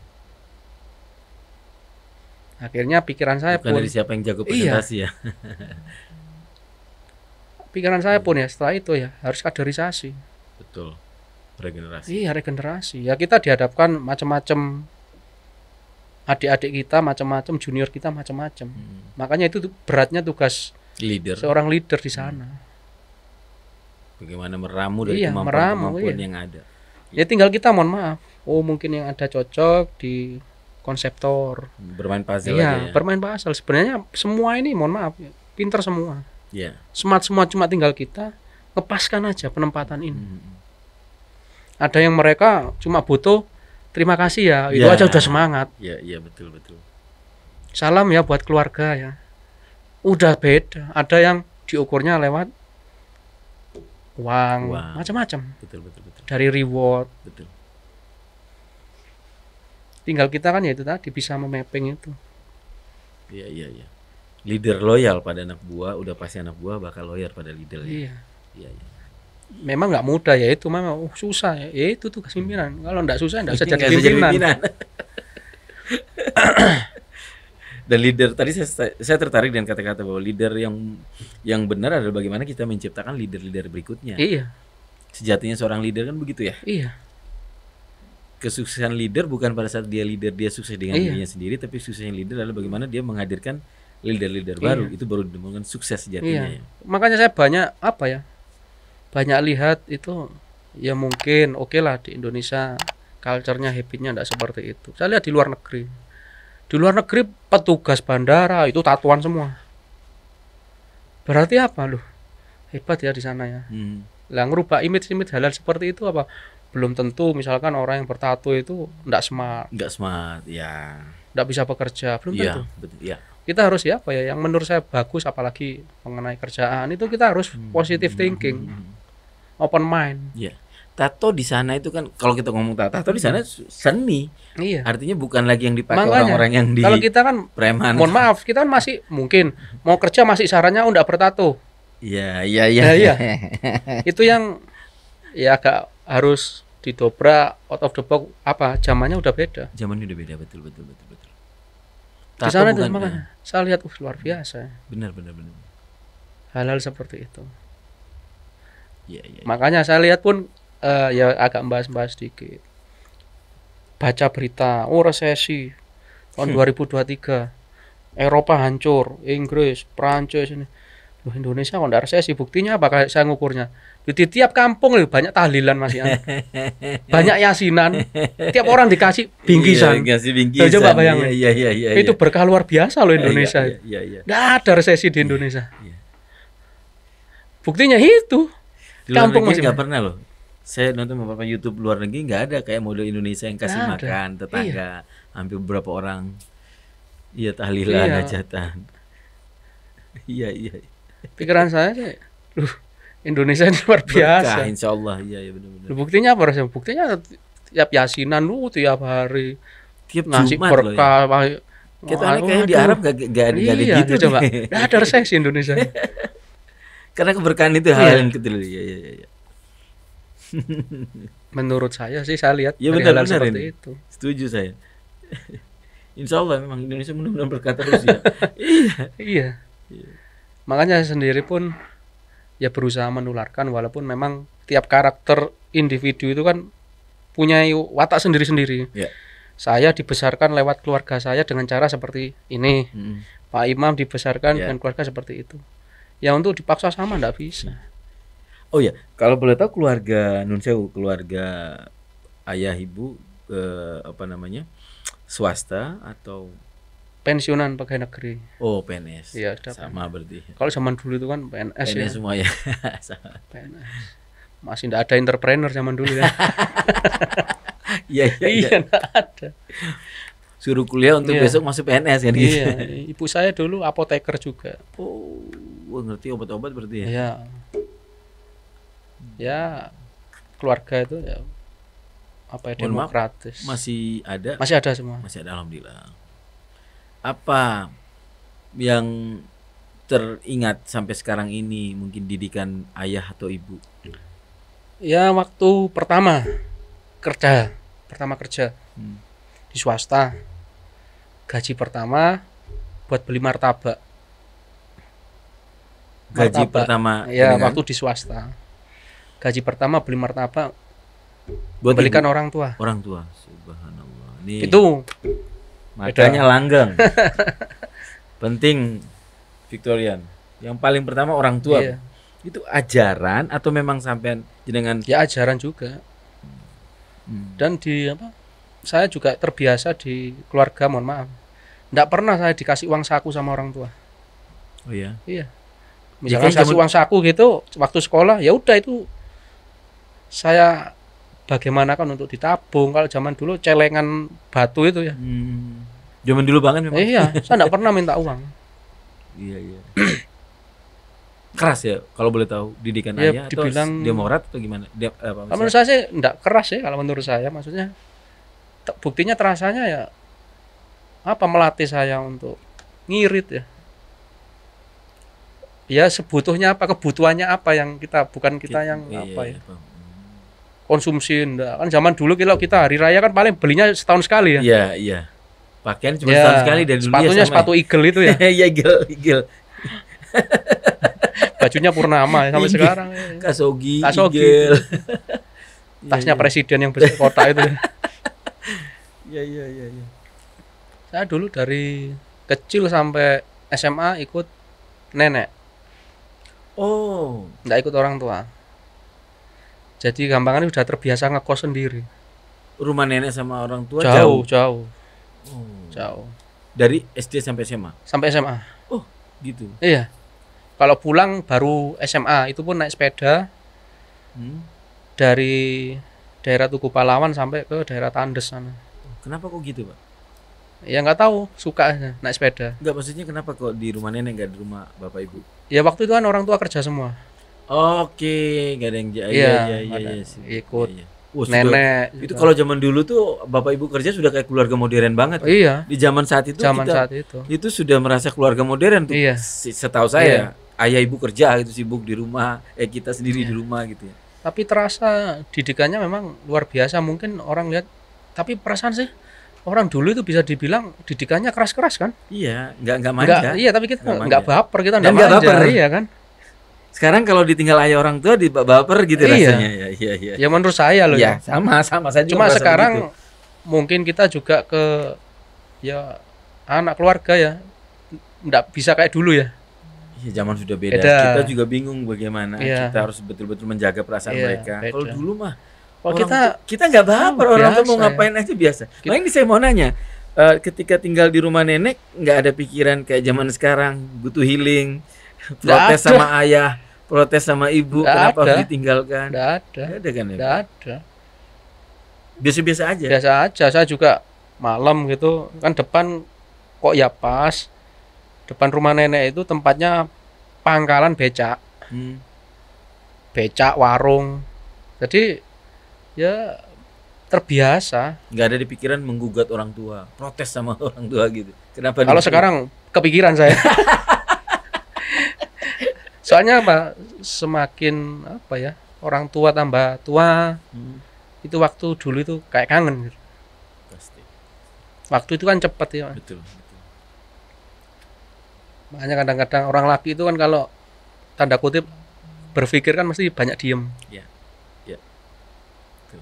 Speaker 1: Akhirnya pikiran saya
Speaker 2: bukan dari siapa yang jago presentasi ya.
Speaker 1: Pikiran saya pun ya setelah itu ya harus kaderisasi.
Speaker 2: Betul. Regenerasi.
Speaker 1: Iya, regenerasi. Ya kita dihadapkan macam-macam adik-adik kita, macam-macam junior kita, macam-macam. Makanya itu beratnya tugas
Speaker 2: leader.
Speaker 1: Seorang leader di sana.
Speaker 2: Bagaimana meramu dari kemampuan yang ada.
Speaker 1: Ya tinggal kita mohon maaf. Oh, mungkin yang ada cocok di konseptor.
Speaker 2: Bermain puzzle
Speaker 1: aja
Speaker 2: ya.
Speaker 1: Bermain puzzle. Sebenarnya semua ini mohon maaf, pinter semua.
Speaker 2: Iya.
Speaker 1: Smart semua, cuma tinggal kita ngepaskan aja penempatan ini. Ada yang mereka cuma butuh terima kasih ya, itu aja udah semangat.
Speaker 2: Iya, iya, betul, betul.
Speaker 1: Salam ya buat keluarga ya. Udah beda. Ada yang diukurnya lewat uang. Macam-macam.
Speaker 2: Betul, betul, betul.
Speaker 1: Dari reward.
Speaker 2: Betul.
Speaker 1: Tinggal kita kan ya itu tadi bisa memapping itu.
Speaker 2: Iya, iya, iya. Leader loyal pada anak buah, udah pasti anak buah bakal loyal pada leader.
Speaker 1: Iya.
Speaker 2: Iya, iya.
Speaker 1: Memang nggak mudah ya itu, memang susah ya. Itu tugas pimpinan. Kalau nggak susah nggak usah jadi pimpinan.
Speaker 2: Dan leader tadi saya tertarik dengan kata-kata bahwa leader yang benar adalah bagaimana kita menciptakan leader-leader berikutnya.
Speaker 1: Iya.
Speaker 2: Sejatinya seorang leader kan begitu ya.
Speaker 1: Iya.
Speaker 2: Kesuksesan leader bukan pada saat dia leader dia sukses dengan dirinya sendiri, tapi suksesnya leader adalah bagaimana dia menghadirkan leader-leader baru. Itu baru dinamakan sukses sejatinya.
Speaker 1: Iya. Makanya saya banyak lihat itu ya mungkin oke lah di Indonesia culture-nya, habitnya enggak seperti itu. Saya lihat di luar negeri. Di luar negeri petugas bandara itu tatuan semua. Berarti apa loh? Hebat ya di sana ya. Lah ngerubah image halal seperti itu apa? Belum tentu misalkan orang yang bertato itu enggak smart.
Speaker 2: Enggak smart, ya.
Speaker 1: Enggak bisa bekerja, belum tentu.
Speaker 2: Betul, ya.
Speaker 1: Kita harus ya apa ya yang menurut saya bagus, apalagi mengenai kerjaan itu kita harus positive thinking. Open mind.
Speaker 2: Iya. tato di sana itu kan kalau kita ngomong tato di sana seni.
Speaker 1: Iya.
Speaker 2: Artinya bukan lagi yang dipakai
Speaker 1: Makanya,
Speaker 2: orang-orang yang di
Speaker 1: kalau kita kan
Speaker 2: preman.
Speaker 1: mohon maaf, kita kan masih mungkin mau kerja masih sarannya enggak bertato.
Speaker 2: Iya.
Speaker 1: Nah, iya. Itu yang ya agak harus didobrak out of the box, apa zamannya udah beda.
Speaker 2: Zamannya udah beda, betul.
Speaker 1: Di sana tuh makanya saya lihat luar biasa.
Speaker 2: Benar.
Speaker 1: Hal-hal seperti itu.
Speaker 2: Iya.
Speaker 1: Makanya saya lihat pun ya agak bahas sedikit. Baca berita, resesi tahun 2023. Eropa hancur, Inggris, Prancis ini. Loh, Indonesia kok enggak resesi? Buktinya apa kayak saya ngukurnya? Di tiap kampung loh banyak tahlilan Mas Ian. Banyak yasinan. Tiap orang dikasih bingkisan.
Speaker 2: Iya, dikasih bingkisan.
Speaker 1: Coba bayangin.
Speaker 2: Iya.
Speaker 1: Itu berkah luar biasa loh Indonesia.
Speaker 2: Iya.
Speaker 1: Nggak ada resesi di Indonesia.
Speaker 2: Iya.
Speaker 1: Buktinya itu.
Speaker 2: Di luar
Speaker 1: Kampung
Speaker 2: negeri
Speaker 1: masih
Speaker 2: nggak pernah loh. Saya nonton beberapa YouTube luar negeri nggak ada kayak model Indonesia yang kasih
Speaker 1: Nggak ada.
Speaker 2: makan tetangga, hampir beberapa orang. Iya, tahlilan,
Speaker 1: Iya.
Speaker 2: hajatan. Iya.
Speaker 1: Pikiran saya sih, Indonesia ini luar biasa.
Speaker 2: Berkah, insya Allah. Iya benar.
Speaker 1: Buktinya apa? Buktinya tiap yasinan tiap hari
Speaker 2: Tiap
Speaker 1: ngasih
Speaker 2: Jumat loh ya.
Speaker 1: berkah.
Speaker 2: Kita kayaknya di Arab gak ada
Speaker 1: Iya,
Speaker 2: gitu.
Speaker 1: coba. Nggak ada resesi Indonesia.
Speaker 2: Karena keberkahan itu hal
Speaker 1: Iya.
Speaker 2: yang kecil. Iya.
Speaker 1: Menurut saya sih, saya lihat
Speaker 2: Ya
Speaker 1: dari
Speaker 2: benar
Speaker 1: hal seperti
Speaker 2: ini.
Speaker 1: itu.
Speaker 2: Setuju saya. Insya Allah memang Indonesia benar-benar berkata terus ya.
Speaker 1: Iya. Makanya saya sendiri pun ya berusaha menularkan, walaupun memang tiap karakter individu itu kan punya watak sendiri-sendiri.
Speaker 2: Iya.
Speaker 1: Saya dibesarkan lewat keluarga saya dengan cara seperti ini. Pak Imam dibesarkan
Speaker 2: Iya.
Speaker 1: dengan keluarga seperti itu. Ya untuk dipaksa sama enggak bisa.
Speaker 2: Oh ya, kalau boleh tahu keluarga Nun Sewu, keluarga ayah ibu swasta atau
Speaker 1: Pensiunan pegawai negeri.
Speaker 2: PNS?
Speaker 1: Iya, sudah
Speaker 2: Sama berarti.
Speaker 1: Kalau zaman dulu itu kan PNS ya.
Speaker 2: semua ya. Sama.
Speaker 1: PNS. Masih enggak ada entrepreneur zaman dulu ya.
Speaker 2: Iya.
Speaker 1: Enggak ada.
Speaker 2: Suruh kuliah untuk
Speaker 1: Iya.
Speaker 2: besok masuk PNS kan gitu.
Speaker 1: Iya, ibu saya dulu apoteker juga.
Speaker 2: Wah, ngerti obat-obat berarti ya.
Speaker 1: Iya. Ya, keluarga itu ya apa ya,
Speaker 2: Mohon maaf,
Speaker 1: demokratis.
Speaker 2: Masih ada?
Speaker 1: Masih ada semua.
Speaker 2: Masih ada, alhamdulillah. Apa yang teringat sampai sekarang ini, mungkin didikan ayah atau ibu?
Speaker 1: Ya, waktu pertama kerja di swasta. Gaji pertama buat beli martabak.
Speaker 2: Gaji pertama
Speaker 1: Ya,
Speaker 2: dengan-
Speaker 1: waktu di swasta. Gaji pertama beli martabak
Speaker 2: buat
Speaker 1: belikan
Speaker 2: ibu?
Speaker 1: orang tua.
Speaker 2: Orang tua. Subhanallah. Nih,
Speaker 1: Itu
Speaker 2: makanya langgeng. Penting Victorian. Yang paling pertama orang tua.
Speaker 1: iya,
Speaker 2: Itu ajaran atau memang sampean jenengan
Speaker 1: ya ajaran juga. Dan saya juga terbiasa di keluarga, mohon maaf, nggak pernah saya dikasih uang saku sama orang tua.
Speaker 2: Oh ya.
Speaker 1: Iya,
Speaker 2: Ya,
Speaker 1: misalkan
Speaker 2: kan
Speaker 1: kasih
Speaker 2: zaman-
Speaker 1: uang saku gitu waktu sekolah, ya udah itu saya bagaimana kan untuk ditabung. Kalau zaman dulu celengan batu itu ya,
Speaker 2: Zaman dulu banget memang.
Speaker 1: iya, saya nggak pernah minta uang.
Speaker 2: Iya. Keras ya kalau boleh tahu didikan
Speaker 1: Ya,
Speaker 2: ayah atau
Speaker 1: dibilang-
Speaker 2: demokrat atau gimana?
Speaker 1: Kalau menurut saya sih nggak keras ya, kalau menurut saya, maksudnya buktinya terasanya ya melatih saya untuk ngirit ya. Ya sebutuhnya apa, kebutuhannya apa yang kita, bukan kita yang apa ya,
Speaker 2: paham.
Speaker 1: konsumsi enggak. Kan zaman dulu kalau kita hari raya kan paling belinya setahun sekali ya.
Speaker 2: Iya. Pakaian cuma
Speaker 1: Ya,
Speaker 2: setahun sekali dari dulu
Speaker 1: sepatunya
Speaker 2: ya, sama
Speaker 1: sepatu eagle itu ya.
Speaker 2: Iya, igel.
Speaker 1: Bajunya purnama ya, sampai
Speaker 2: Igel.
Speaker 1: sekarang.
Speaker 2: Kasogi,
Speaker 1: Kasogi.
Speaker 2: igel.
Speaker 1: Tasnya presiden yang besar kota itu.
Speaker 2: Iya.
Speaker 1: Saya dulu dari kecil sampai SMA ikut nenek,
Speaker 2: Oh,
Speaker 1: nggak ikut orang tua. Jadi gampangannya udah terbiasa ngekos sendiri.
Speaker 2: rumah nenek sama orang tua
Speaker 1: Jauh.
Speaker 2: jauh. Dari SD sampai SMA.
Speaker 1: Sampai SMA.
Speaker 2: Oh, gitu.
Speaker 1: Iya. Kalau pulang baru SMA, itu pun naik sepeda dari daerah Tugu Pahlawan sampai ke daerah Tandes sana.
Speaker 2: Kenapa kok gitu, Pak?
Speaker 1: Ya nggak tahu, suka aja naik sepeda.
Speaker 2: Enggak, maksudnya kenapa kok di rumah nenek enggak di rumah bapak ibu?
Speaker 1: Ya waktu itu kan orang tua kerja semua.
Speaker 2: Oke, nggak ada yang
Speaker 1: Iya,
Speaker 2: iya,
Speaker 1: ada
Speaker 2: sih.
Speaker 1: ikut
Speaker 2: Iya, iya. Oh, sudah,
Speaker 1: nenek
Speaker 2: itu
Speaker 1: juga.
Speaker 2: kalau zaman dulu tuh bapak ibu kerja sudah kayak keluarga modern banget.
Speaker 1: Iya,
Speaker 2: Di zaman saat itu
Speaker 1: zaman
Speaker 2: kita
Speaker 1: saat itu.
Speaker 2: itu sudah merasa keluarga modern tuh.
Speaker 1: Iya,
Speaker 2: Setahu saya, ayah ibu kerja gitu sibuk di rumah, kita sendiri di
Speaker 1: iya.
Speaker 2: rumah gitu ya.
Speaker 1: Tapi terasa didikannya memang luar biasa. Mungkin orang lihat, tapi perasaan sih orang dulu itu bisa dibilang didikannya keras-keras kan?
Speaker 2: Iya, nggak
Speaker 1: Enggak,
Speaker 2: manja.
Speaker 1: iya tapi kita
Speaker 2: Nggak
Speaker 1: enggak
Speaker 2: manja.
Speaker 1: baper, kita
Speaker 2: Dan
Speaker 1: enggak
Speaker 2: nggak
Speaker 1: manja,
Speaker 2: baper.
Speaker 1: iya kan?
Speaker 2: Sekarang kalau ditinggal ayah orang tua di baper gitu
Speaker 1: Iya.
Speaker 2: rasanya. Ya, iya, iya.
Speaker 1: Ya menurut saya loh
Speaker 2: Iya,
Speaker 1: ya.
Speaker 2: sama saya juga
Speaker 1: Cuma
Speaker 2: merasa begitu.
Speaker 1: sekarang mungkin kita juga ke ya anak keluarga ya enggak bisa kayak dulu ya.
Speaker 2: Iya, zaman sudah beda.
Speaker 1: Beda.
Speaker 2: Kita juga bingung bagaimana
Speaker 1: Iya.
Speaker 2: kita harus betul-betul menjaga perasaan
Speaker 1: Iya,
Speaker 2: mereka.
Speaker 1: beda.
Speaker 2: Kalau dulu mah
Speaker 1: Kalau
Speaker 2: orang
Speaker 1: kita
Speaker 2: kita nggak baper, orang tuh mau
Speaker 1: biasa ya.
Speaker 2: ngapain aja biasa.
Speaker 1: Kita-
Speaker 2: Nah ini saya mau nanya, ketika tinggal di rumah nenek nggak ada pikiran kayak zaman sekarang butuh healing, protes
Speaker 1: ada.
Speaker 2: sama ayah, protes sama ibu,
Speaker 1: Nggak
Speaker 2: kenapa harus
Speaker 1: ada.
Speaker 2: ditinggalkan?
Speaker 1: enggak ada.
Speaker 2: Nggak ada kan ya?
Speaker 1: Enggak ada.
Speaker 2: Biasa-biasa aja.
Speaker 1: Biasa aja. Saya juga malam gitu kan depan kok ya pas depan rumah nenek itu tempatnya pangkalan becak,
Speaker 2: Hmm.
Speaker 1: warung. Jadi ya terbiasa.
Speaker 2: Nggak ada di pikiran menggugat orang tua, protes sama orang tua gitu. Kenapa?
Speaker 1: Kalau sekarang kepikiran saya. Soalnya apa? Semakin apa ya? Orang tua tambah tua.
Speaker 2: Hmm,
Speaker 1: Itu waktu dulu itu kayak kangen gitu.
Speaker 2: pasti.
Speaker 1: Waktu itu kan cepet ya.
Speaker 2: Betul, betul.
Speaker 1: Makanya kadang-kadang orang laki itu kan kalau tanda kutip berpikir kan mesti banyak diem.
Speaker 2: Iya. Iya. Betul.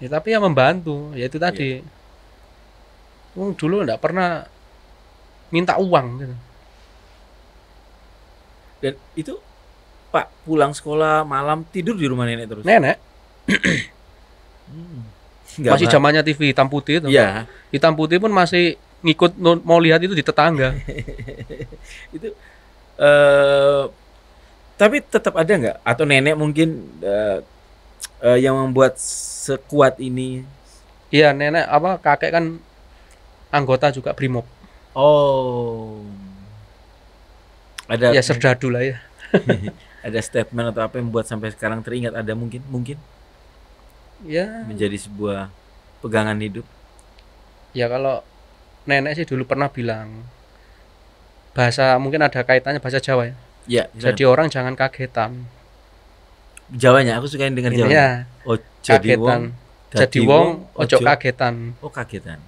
Speaker 1: Ya, tapi ya membantu, ya itu tadi. Dulu enggak pernah minta uang gitu.
Speaker 2: Dan itu Pak pulang sekolah malam tidur di rumah nenek terus.
Speaker 1: Nenek
Speaker 2: Hmm.
Speaker 1: masih zamannya TV hitam putih itu.
Speaker 2: Iya.
Speaker 1: Hitam putih pun masih ngikut mau lihat itu di tetangga.
Speaker 2: Itu tapi tetap ada nggak atau nenek mungkin yang membuat sekuat ini?
Speaker 1: Iya, nenek apa kakek kan anggota juga Brimob.
Speaker 2: Oh. Ada
Speaker 1: Ya serdadu lah ya.
Speaker 2: ada statement atau apa yang membuat sampai sekarang teringat, ada mungkin
Speaker 1: Ya,
Speaker 2: menjadi sebuah pegangan hidup.
Speaker 1: ya kalau nenek sih dulu pernah bilang bahasa mungkin ada kaitannya bahasa Jawa ya.
Speaker 2: Ya,
Speaker 1: Jadi orang jangan kagetan.
Speaker 2: Jawanya aku suka yang dengar
Speaker 1: Ini
Speaker 2: Jawa.
Speaker 1: ya,
Speaker 2: Oh, jadi
Speaker 1: kagetan.
Speaker 2: wong,
Speaker 1: Jadi wong ojo kagetan.
Speaker 2: Oh, kagetan.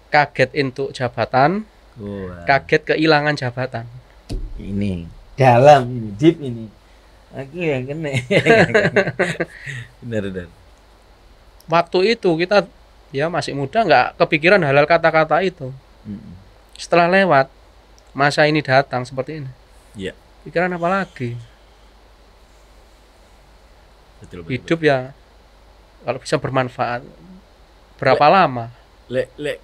Speaker 1: Kaget untuk jabatan,
Speaker 2: Wah.
Speaker 1: kaget kehilangan jabatan.
Speaker 2: Ini dalam ini, deep ini. Aku yang kena. Benar.
Speaker 1: Waktu itu kita ya masih muda nggak kepikiran hal-hal kata-kata itu.
Speaker 2: Mm-mm.
Speaker 1: Setelah lewat masa ini datang seperti ini.
Speaker 2: Iya.
Speaker 1: Pikiran apa lagi?
Speaker 2: Betul.
Speaker 1: Hidup ya kalau bisa bermanfaat. Berapa lama?
Speaker 2: Lek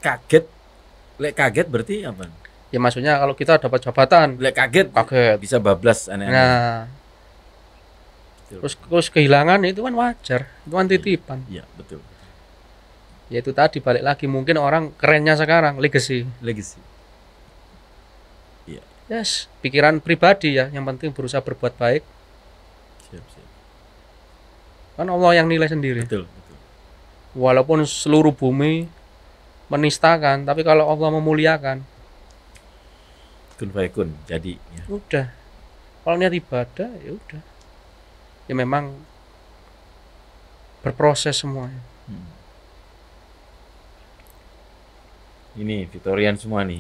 Speaker 2: kaget berarti apa?
Speaker 1: Ya maksudnya kalau kita dapat jabatan,
Speaker 2: Lek kaget
Speaker 1: kaget.
Speaker 2: bisa bablas aneh-aneh.
Speaker 1: Nah,
Speaker 2: Betul.
Speaker 1: terus kehilangan itu kan wajar, itu kan titipan.
Speaker 2: Iya, betul.
Speaker 1: Ya itu tadi balik lagi mungkin orang kerennya sekarang legacy.
Speaker 2: Legacy.
Speaker 1: Yes, pikiran pribadi ya, yang penting berusaha berbuat baik.
Speaker 2: Siap.
Speaker 1: Kan Allah yang nilai sendiri.
Speaker 2: Betul.
Speaker 1: Walaupun seluruh bumi menistakan, tapi kalau Allah memuliakan,
Speaker 2: Kun fayakun jadi ya.
Speaker 1: udah. Kalau niat ibadah ya udah. Ya memang berproses semuanya.
Speaker 2: Hmm. Ini Victorian semua nih.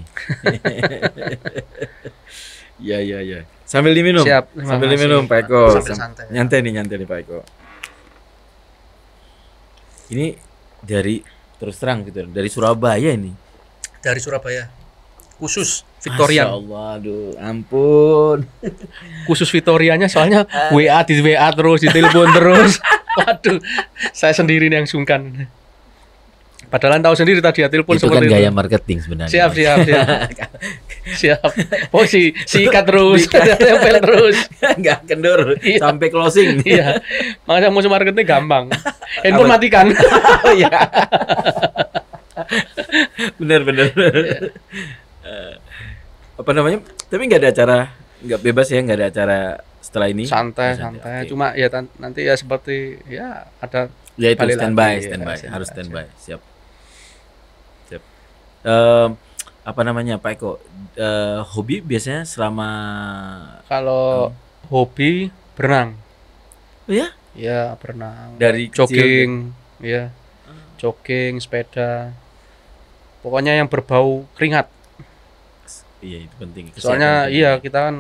Speaker 2: Ya. Sambil diminum.
Speaker 1: Siap, terima
Speaker 2: Sambil
Speaker 1: kasih.
Speaker 2: diminum Pak Eko.
Speaker 1: Sambil santai.
Speaker 2: Nyantai nih Pak Eko. Ini dari terus terang gitu, dari Surabaya ini.
Speaker 1: Dari Surabaya. Khusus
Speaker 2: Masya
Speaker 1: Victorian.
Speaker 2: Allah, aduh, ampun.
Speaker 1: Khusus Victorianya soalnya WA terus, ditelepon terus. Waduh, saya sendiri nih yang sungkan. Padahal tahu sendiri tadi ya telepon
Speaker 2: Itu kan
Speaker 1: seperti
Speaker 2: gaya
Speaker 1: itu.
Speaker 2: marketing sebenarnya.
Speaker 1: Siap. Siap. Oh sikat terus, tempel terus.
Speaker 2: Nggak kendor
Speaker 1: Iya.
Speaker 2: sampai closing.
Speaker 1: Iya. Makanya musuh marketing gampang. Handphone
Speaker 2: Apa?
Speaker 1: matikan.
Speaker 2: Oh iya. Bener. Apa namanya? Tapi nggak ada acara, nggak bebas ya, nggak ada acara setelah ini
Speaker 1: santai.
Speaker 2: Oke.
Speaker 1: Cuma ya nanti ya seperti ya ada
Speaker 2: Ya itu
Speaker 1: balik
Speaker 2: standby,
Speaker 1: lagi, ya,
Speaker 2: standby,
Speaker 1: standby
Speaker 2: harus
Speaker 1: aja.
Speaker 2: standby. Siap. Siap. Em, apa namanya Pak Eko? Hobi biasanya selama
Speaker 1: Kalau hobi berenang,
Speaker 2: oh ya
Speaker 1: ya berenang,
Speaker 2: dari kecil
Speaker 1: jogging, ya jogging, sepeda, pokoknya yang berbau keringat.
Speaker 2: iya itu penting.
Speaker 1: Soalnya
Speaker 2: Kesehatan
Speaker 1: iya
Speaker 2: tinggi.
Speaker 1: kita kan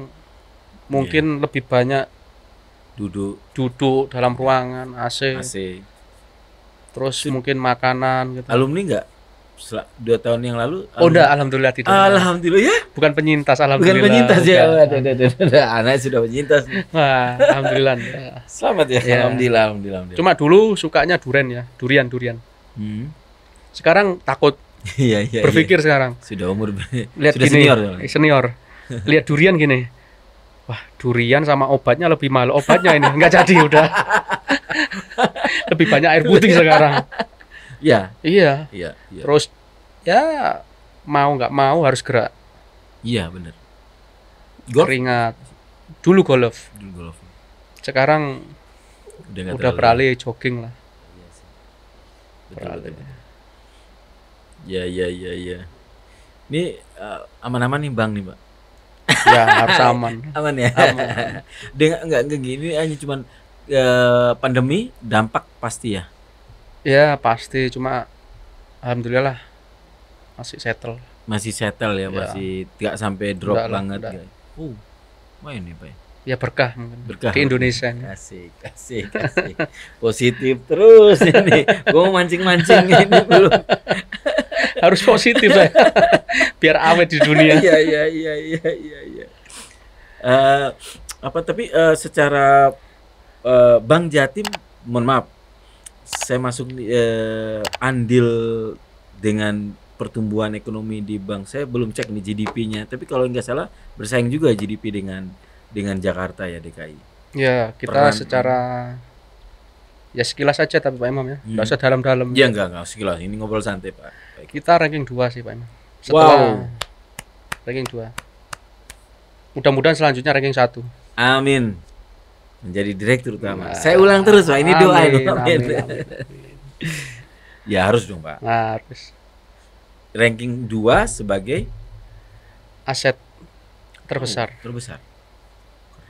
Speaker 1: mungkin lebih banyak duduk dalam ruangan AC,
Speaker 2: AC.
Speaker 1: terus mungkin makanan gitu.
Speaker 2: Alumni nggak? 2 tahun yang lalu?
Speaker 1: Oh enggak, alhamdulillah tidak.
Speaker 2: Alhamdulillah ya.
Speaker 1: Bukan penyintas,
Speaker 2: Bukan
Speaker 1: alhamdulillah.
Speaker 2: penyintas ya.
Speaker 1: Bukan.
Speaker 2: Ada anak sudah penyintas.
Speaker 1: Wah, alhamdulillah. enggak.
Speaker 2: Selamat ya.
Speaker 1: Ya.
Speaker 2: Alhamdulillah.
Speaker 1: Cuma dulu sukanya durian.
Speaker 2: Hmm.
Speaker 1: Sekarang takut
Speaker 2: Iya iya.
Speaker 1: berpikir sekarang.
Speaker 2: Sudah umur
Speaker 1: Lihat
Speaker 2: sudah
Speaker 1: gini,
Speaker 2: senior.
Speaker 1: senior. Lihat durian gini. Wah, durian sama obatnya lebih mahal. Obatnya ini enggak jadi udah. Lebih banyak air putih sekarang.
Speaker 2: Iya.
Speaker 1: Iya.
Speaker 2: Iya. Iya.
Speaker 1: Terus ya mau nggak mau harus gerak.
Speaker 2: Iya benar. Golf.
Speaker 1: Keringat. Dulu golf.
Speaker 2: Dulu golf.
Speaker 1: Sekarang
Speaker 2: Nggak
Speaker 1: udah
Speaker 2: terlalu.
Speaker 1: beralih jogging lah.
Speaker 2: Iya sih. Betul,
Speaker 1: Beralih.
Speaker 2: betul, betul. Ya. Ini aman-aman nih Bang nih, Pak.
Speaker 1: Ya harus aman.
Speaker 2: Aman ya.
Speaker 1: Aman.
Speaker 2: Dengan enggak gini hanya cuman pandemi dampak pasti ya.
Speaker 1: Ya pasti, cuma alhamdulillah lah masih settle.
Speaker 2: Masih settle ya,
Speaker 1: Ya.
Speaker 2: masih tidak sampai drop
Speaker 1: Enggak lah,
Speaker 2: banget.
Speaker 1: enggak.
Speaker 2: Guys. Main nih, Pak.
Speaker 1: Ya berkah mungkin.
Speaker 2: Berkah.
Speaker 1: Di Indonesia.
Speaker 2: Asik. Positif terus ini. Gue mau mancing-mancing ini belum.
Speaker 1: Harus positif ya. Biar awet di dunia.
Speaker 2: Iya. Tapi secara Bank Jatim, mohon maaf, saya masuk andil dengan pertumbuhan ekonomi di bank. Saya belum cek nih GDP-nya, tapi kalau nggak salah bersaing juga GDP dengan Jakarta ya, DKI.
Speaker 1: Ya kita
Speaker 2: Peran-
Speaker 1: secara ya sekilas saja tapi Pak Imam ya. Nggak usah dalam-dalam.
Speaker 2: Ya enggak sekilas. Ini ngobrol santai, Pak. Baik.
Speaker 1: Kita ranking 2 sih Pak Imam.
Speaker 2: Wow.
Speaker 1: Ranking 2. Mudah-mudahan selanjutnya ranking 1.
Speaker 2: Amin. Menjadi direktur utama.
Speaker 1: Nah,
Speaker 2: Saya ulang terus, Pak. Ini doa ini.
Speaker 1: amin.
Speaker 2: Ya harus dong, Pak.
Speaker 1: Harus.
Speaker 2: Ranking 2 sebagai
Speaker 1: Aset terbesar.
Speaker 2: Terbesar.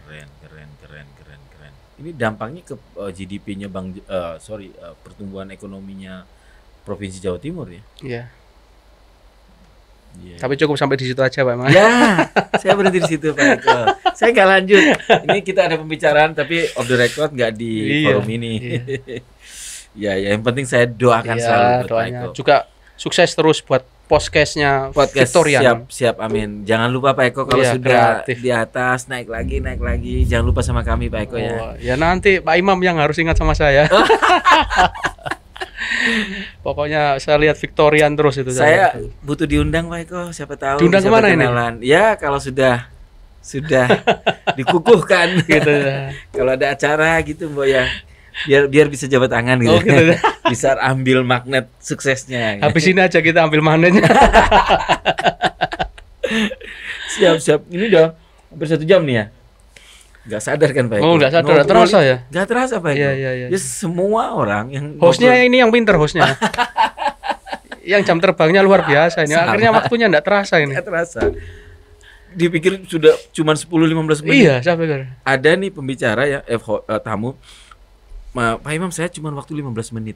Speaker 2: Keren. Ini dampaknya ke GDP-nya pertumbuhan ekonominya Provinsi Jawa Timur ya.
Speaker 1: Iya.
Speaker 2: Iya.
Speaker 1: Tapi cukup sampai di situ aja Pak Imam.
Speaker 2: Ya, saya berhenti di situ Pak Eko. Saya nggak lanjut. Ini kita ada pembicaraan tapi off the record nggak di
Speaker 1: Iya,
Speaker 2: forum ini.
Speaker 1: iya.
Speaker 2: Ya, yang penting saya doakan
Speaker 1: Iya,
Speaker 2: selalu buat Pak
Speaker 1: doanya.
Speaker 2: Eko.
Speaker 1: Juga sukses terus buat podcastnya
Speaker 2: Podcast
Speaker 1: Victorian.
Speaker 2: siap, amin. Jangan lupa Pak Eko kalau
Speaker 1: Iya,
Speaker 2: sudah
Speaker 1: kreatif.
Speaker 2: di atas naik lagi. Jangan lupa sama kami Pak Eko ya.
Speaker 1: Oh, ya nanti Pak Imam yang harus ingat sama saya. Pokoknya saya lihat Victorian terus itu.
Speaker 2: Saya butuh diundang Pak Eko, siapa tahu
Speaker 1: Diundang
Speaker 2: bisa
Speaker 1: kemana ini?
Speaker 2: berkenalan. Ya kalau sudah dikukuhkan
Speaker 1: gitu ya.
Speaker 2: kalau ada acara gitu Mbak ya. Biar bisa jabat tangan gitu.
Speaker 1: Oh, gitu.
Speaker 2: Bisa ambil magnet suksesnya.
Speaker 1: Habis ini aja kita ambil manennya.
Speaker 2: Siap. Ini udah hampir 1 jam nih ya. Gak sadar kan Pak Eko?
Speaker 1: Oh, nggak sadar.
Speaker 2: Ngobrol
Speaker 1: Terasa
Speaker 2: ini
Speaker 1: ya?
Speaker 2: Gak terasa Pak Eko.
Speaker 1: Iya.
Speaker 2: Ya semua orang yang
Speaker 1: Hostnya
Speaker 2: ngobrol-
Speaker 1: ini yang pinter hostnya. Yang jam terbangnya luar biasa ini.
Speaker 2: Sama.
Speaker 1: Akhirnya waktunya enggak terasa ini.
Speaker 2: nggak terasa. Dipikir sudah cuma 10-15 menit.
Speaker 1: Iya, saya pikir.
Speaker 2: Ada nih pembicara ya, tamu. Pak Imam saya cuma waktu 15 menit.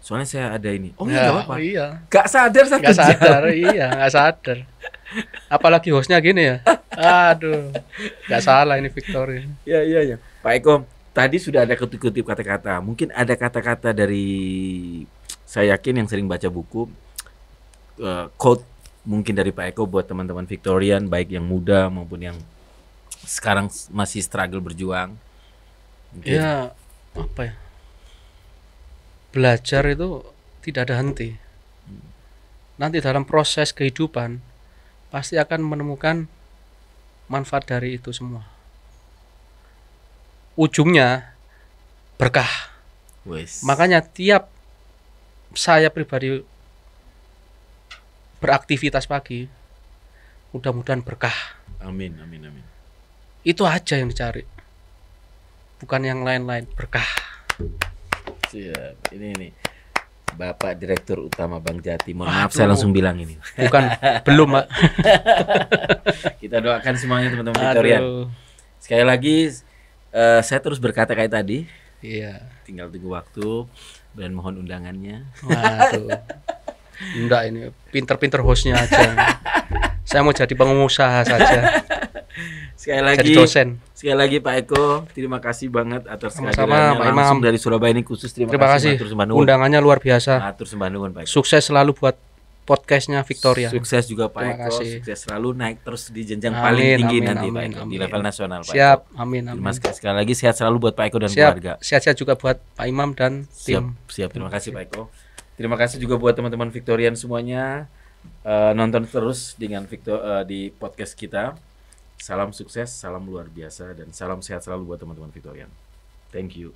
Speaker 2: Soalnya saya ada ini. Oh
Speaker 1: Ya,
Speaker 2: enggak apa-apa.
Speaker 1: Iya.
Speaker 2: Gak sadar 1
Speaker 1: Enggak
Speaker 2: jam.
Speaker 1: sadar, iya, enggak sadar. Apalagi hostnya gini ya. Aduh. Enggak salah ini Victoria.
Speaker 2: Iya. Pak Eko, tadi sudah ada kutip-kutip kata-kata. Mungkin ada kata-kata dari saya yakin yang sering baca buku, quote mungkin dari Pak Eko buat teman-teman Victorian, baik yang muda maupun yang sekarang masih struggle berjuang. Mungkin.
Speaker 1: Ya, apa ya? Belajar itu tidak ada henti. Nanti dalam proses kehidupan pasti akan menemukan manfaat dari itu semua. Ujungnya berkah.
Speaker 2: Wes.
Speaker 1: Makanya tiap saya pribadi beraktivitas pagi, mudah-mudahan berkah.
Speaker 2: Amin.
Speaker 1: Itu aja yang dicari. bukan yang lain-lain. Berkah.
Speaker 2: Siap. Ini nih. Bapak Direktur Utama Bank Jati. Mohon maaf
Speaker 1: Aduh.
Speaker 2: saya langsung bilang ini.
Speaker 1: Bukan, belum, Pak.
Speaker 2: Kita doakan semuanya teman-teman Victorian.
Speaker 1: Aduh.
Speaker 2: Sekali lagi saya terus berkata kayak tadi.
Speaker 1: Iya.
Speaker 2: Tinggal tunggu waktu dan mohon undangannya.
Speaker 1: Waduh. Enggak, ini pinter-pinter hostnya aja. Saya mau jadi pengusaha saja. Jadi dosen.
Speaker 2: Sekali lagi Pak Eko, terima kasih banget atas
Speaker 1: Sama-sama,
Speaker 2: kehadirannya
Speaker 1: Pak
Speaker 2: langsung
Speaker 1: Imam.
Speaker 2: dari Surabaya ini khusus. Terima
Speaker 1: kasih.
Speaker 2: Matur sembah nuwun.
Speaker 1: Undangannya luar biasa.
Speaker 2: Matur sembah nuwun Pak Eko.
Speaker 1: Sukses selalu buat podcastnya Victoria.
Speaker 2: Sukses juga Pak
Speaker 1: Terima
Speaker 2: Eko,
Speaker 1: kasih.
Speaker 2: sukses selalu naik terus di jenjang
Speaker 1: Amin,
Speaker 2: paling tinggi
Speaker 1: amin,
Speaker 2: nanti
Speaker 1: amin,
Speaker 2: Pak Eko, di
Speaker 1: amin.
Speaker 2: level nasional Pak
Speaker 1: Siap,
Speaker 2: Eko.
Speaker 1: amin,
Speaker 2: Terima
Speaker 1: amin.
Speaker 2: kasih sekali lagi, sehat selalu buat Pak Eko dan
Speaker 1: Siap,
Speaker 2: keluarga.
Speaker 1: sehat-sehat juga buat Pak Imam dan tim.
Speaker 2: Siap, terima kasih Pak Eko. Terima kasih juga buat teman-teman Victorian semuanya. Nonton terus dengan di podcast kita. Salam sukses, salam luar biasa, dan salam sehat selalu buat teman-teman Victorian. Thank you.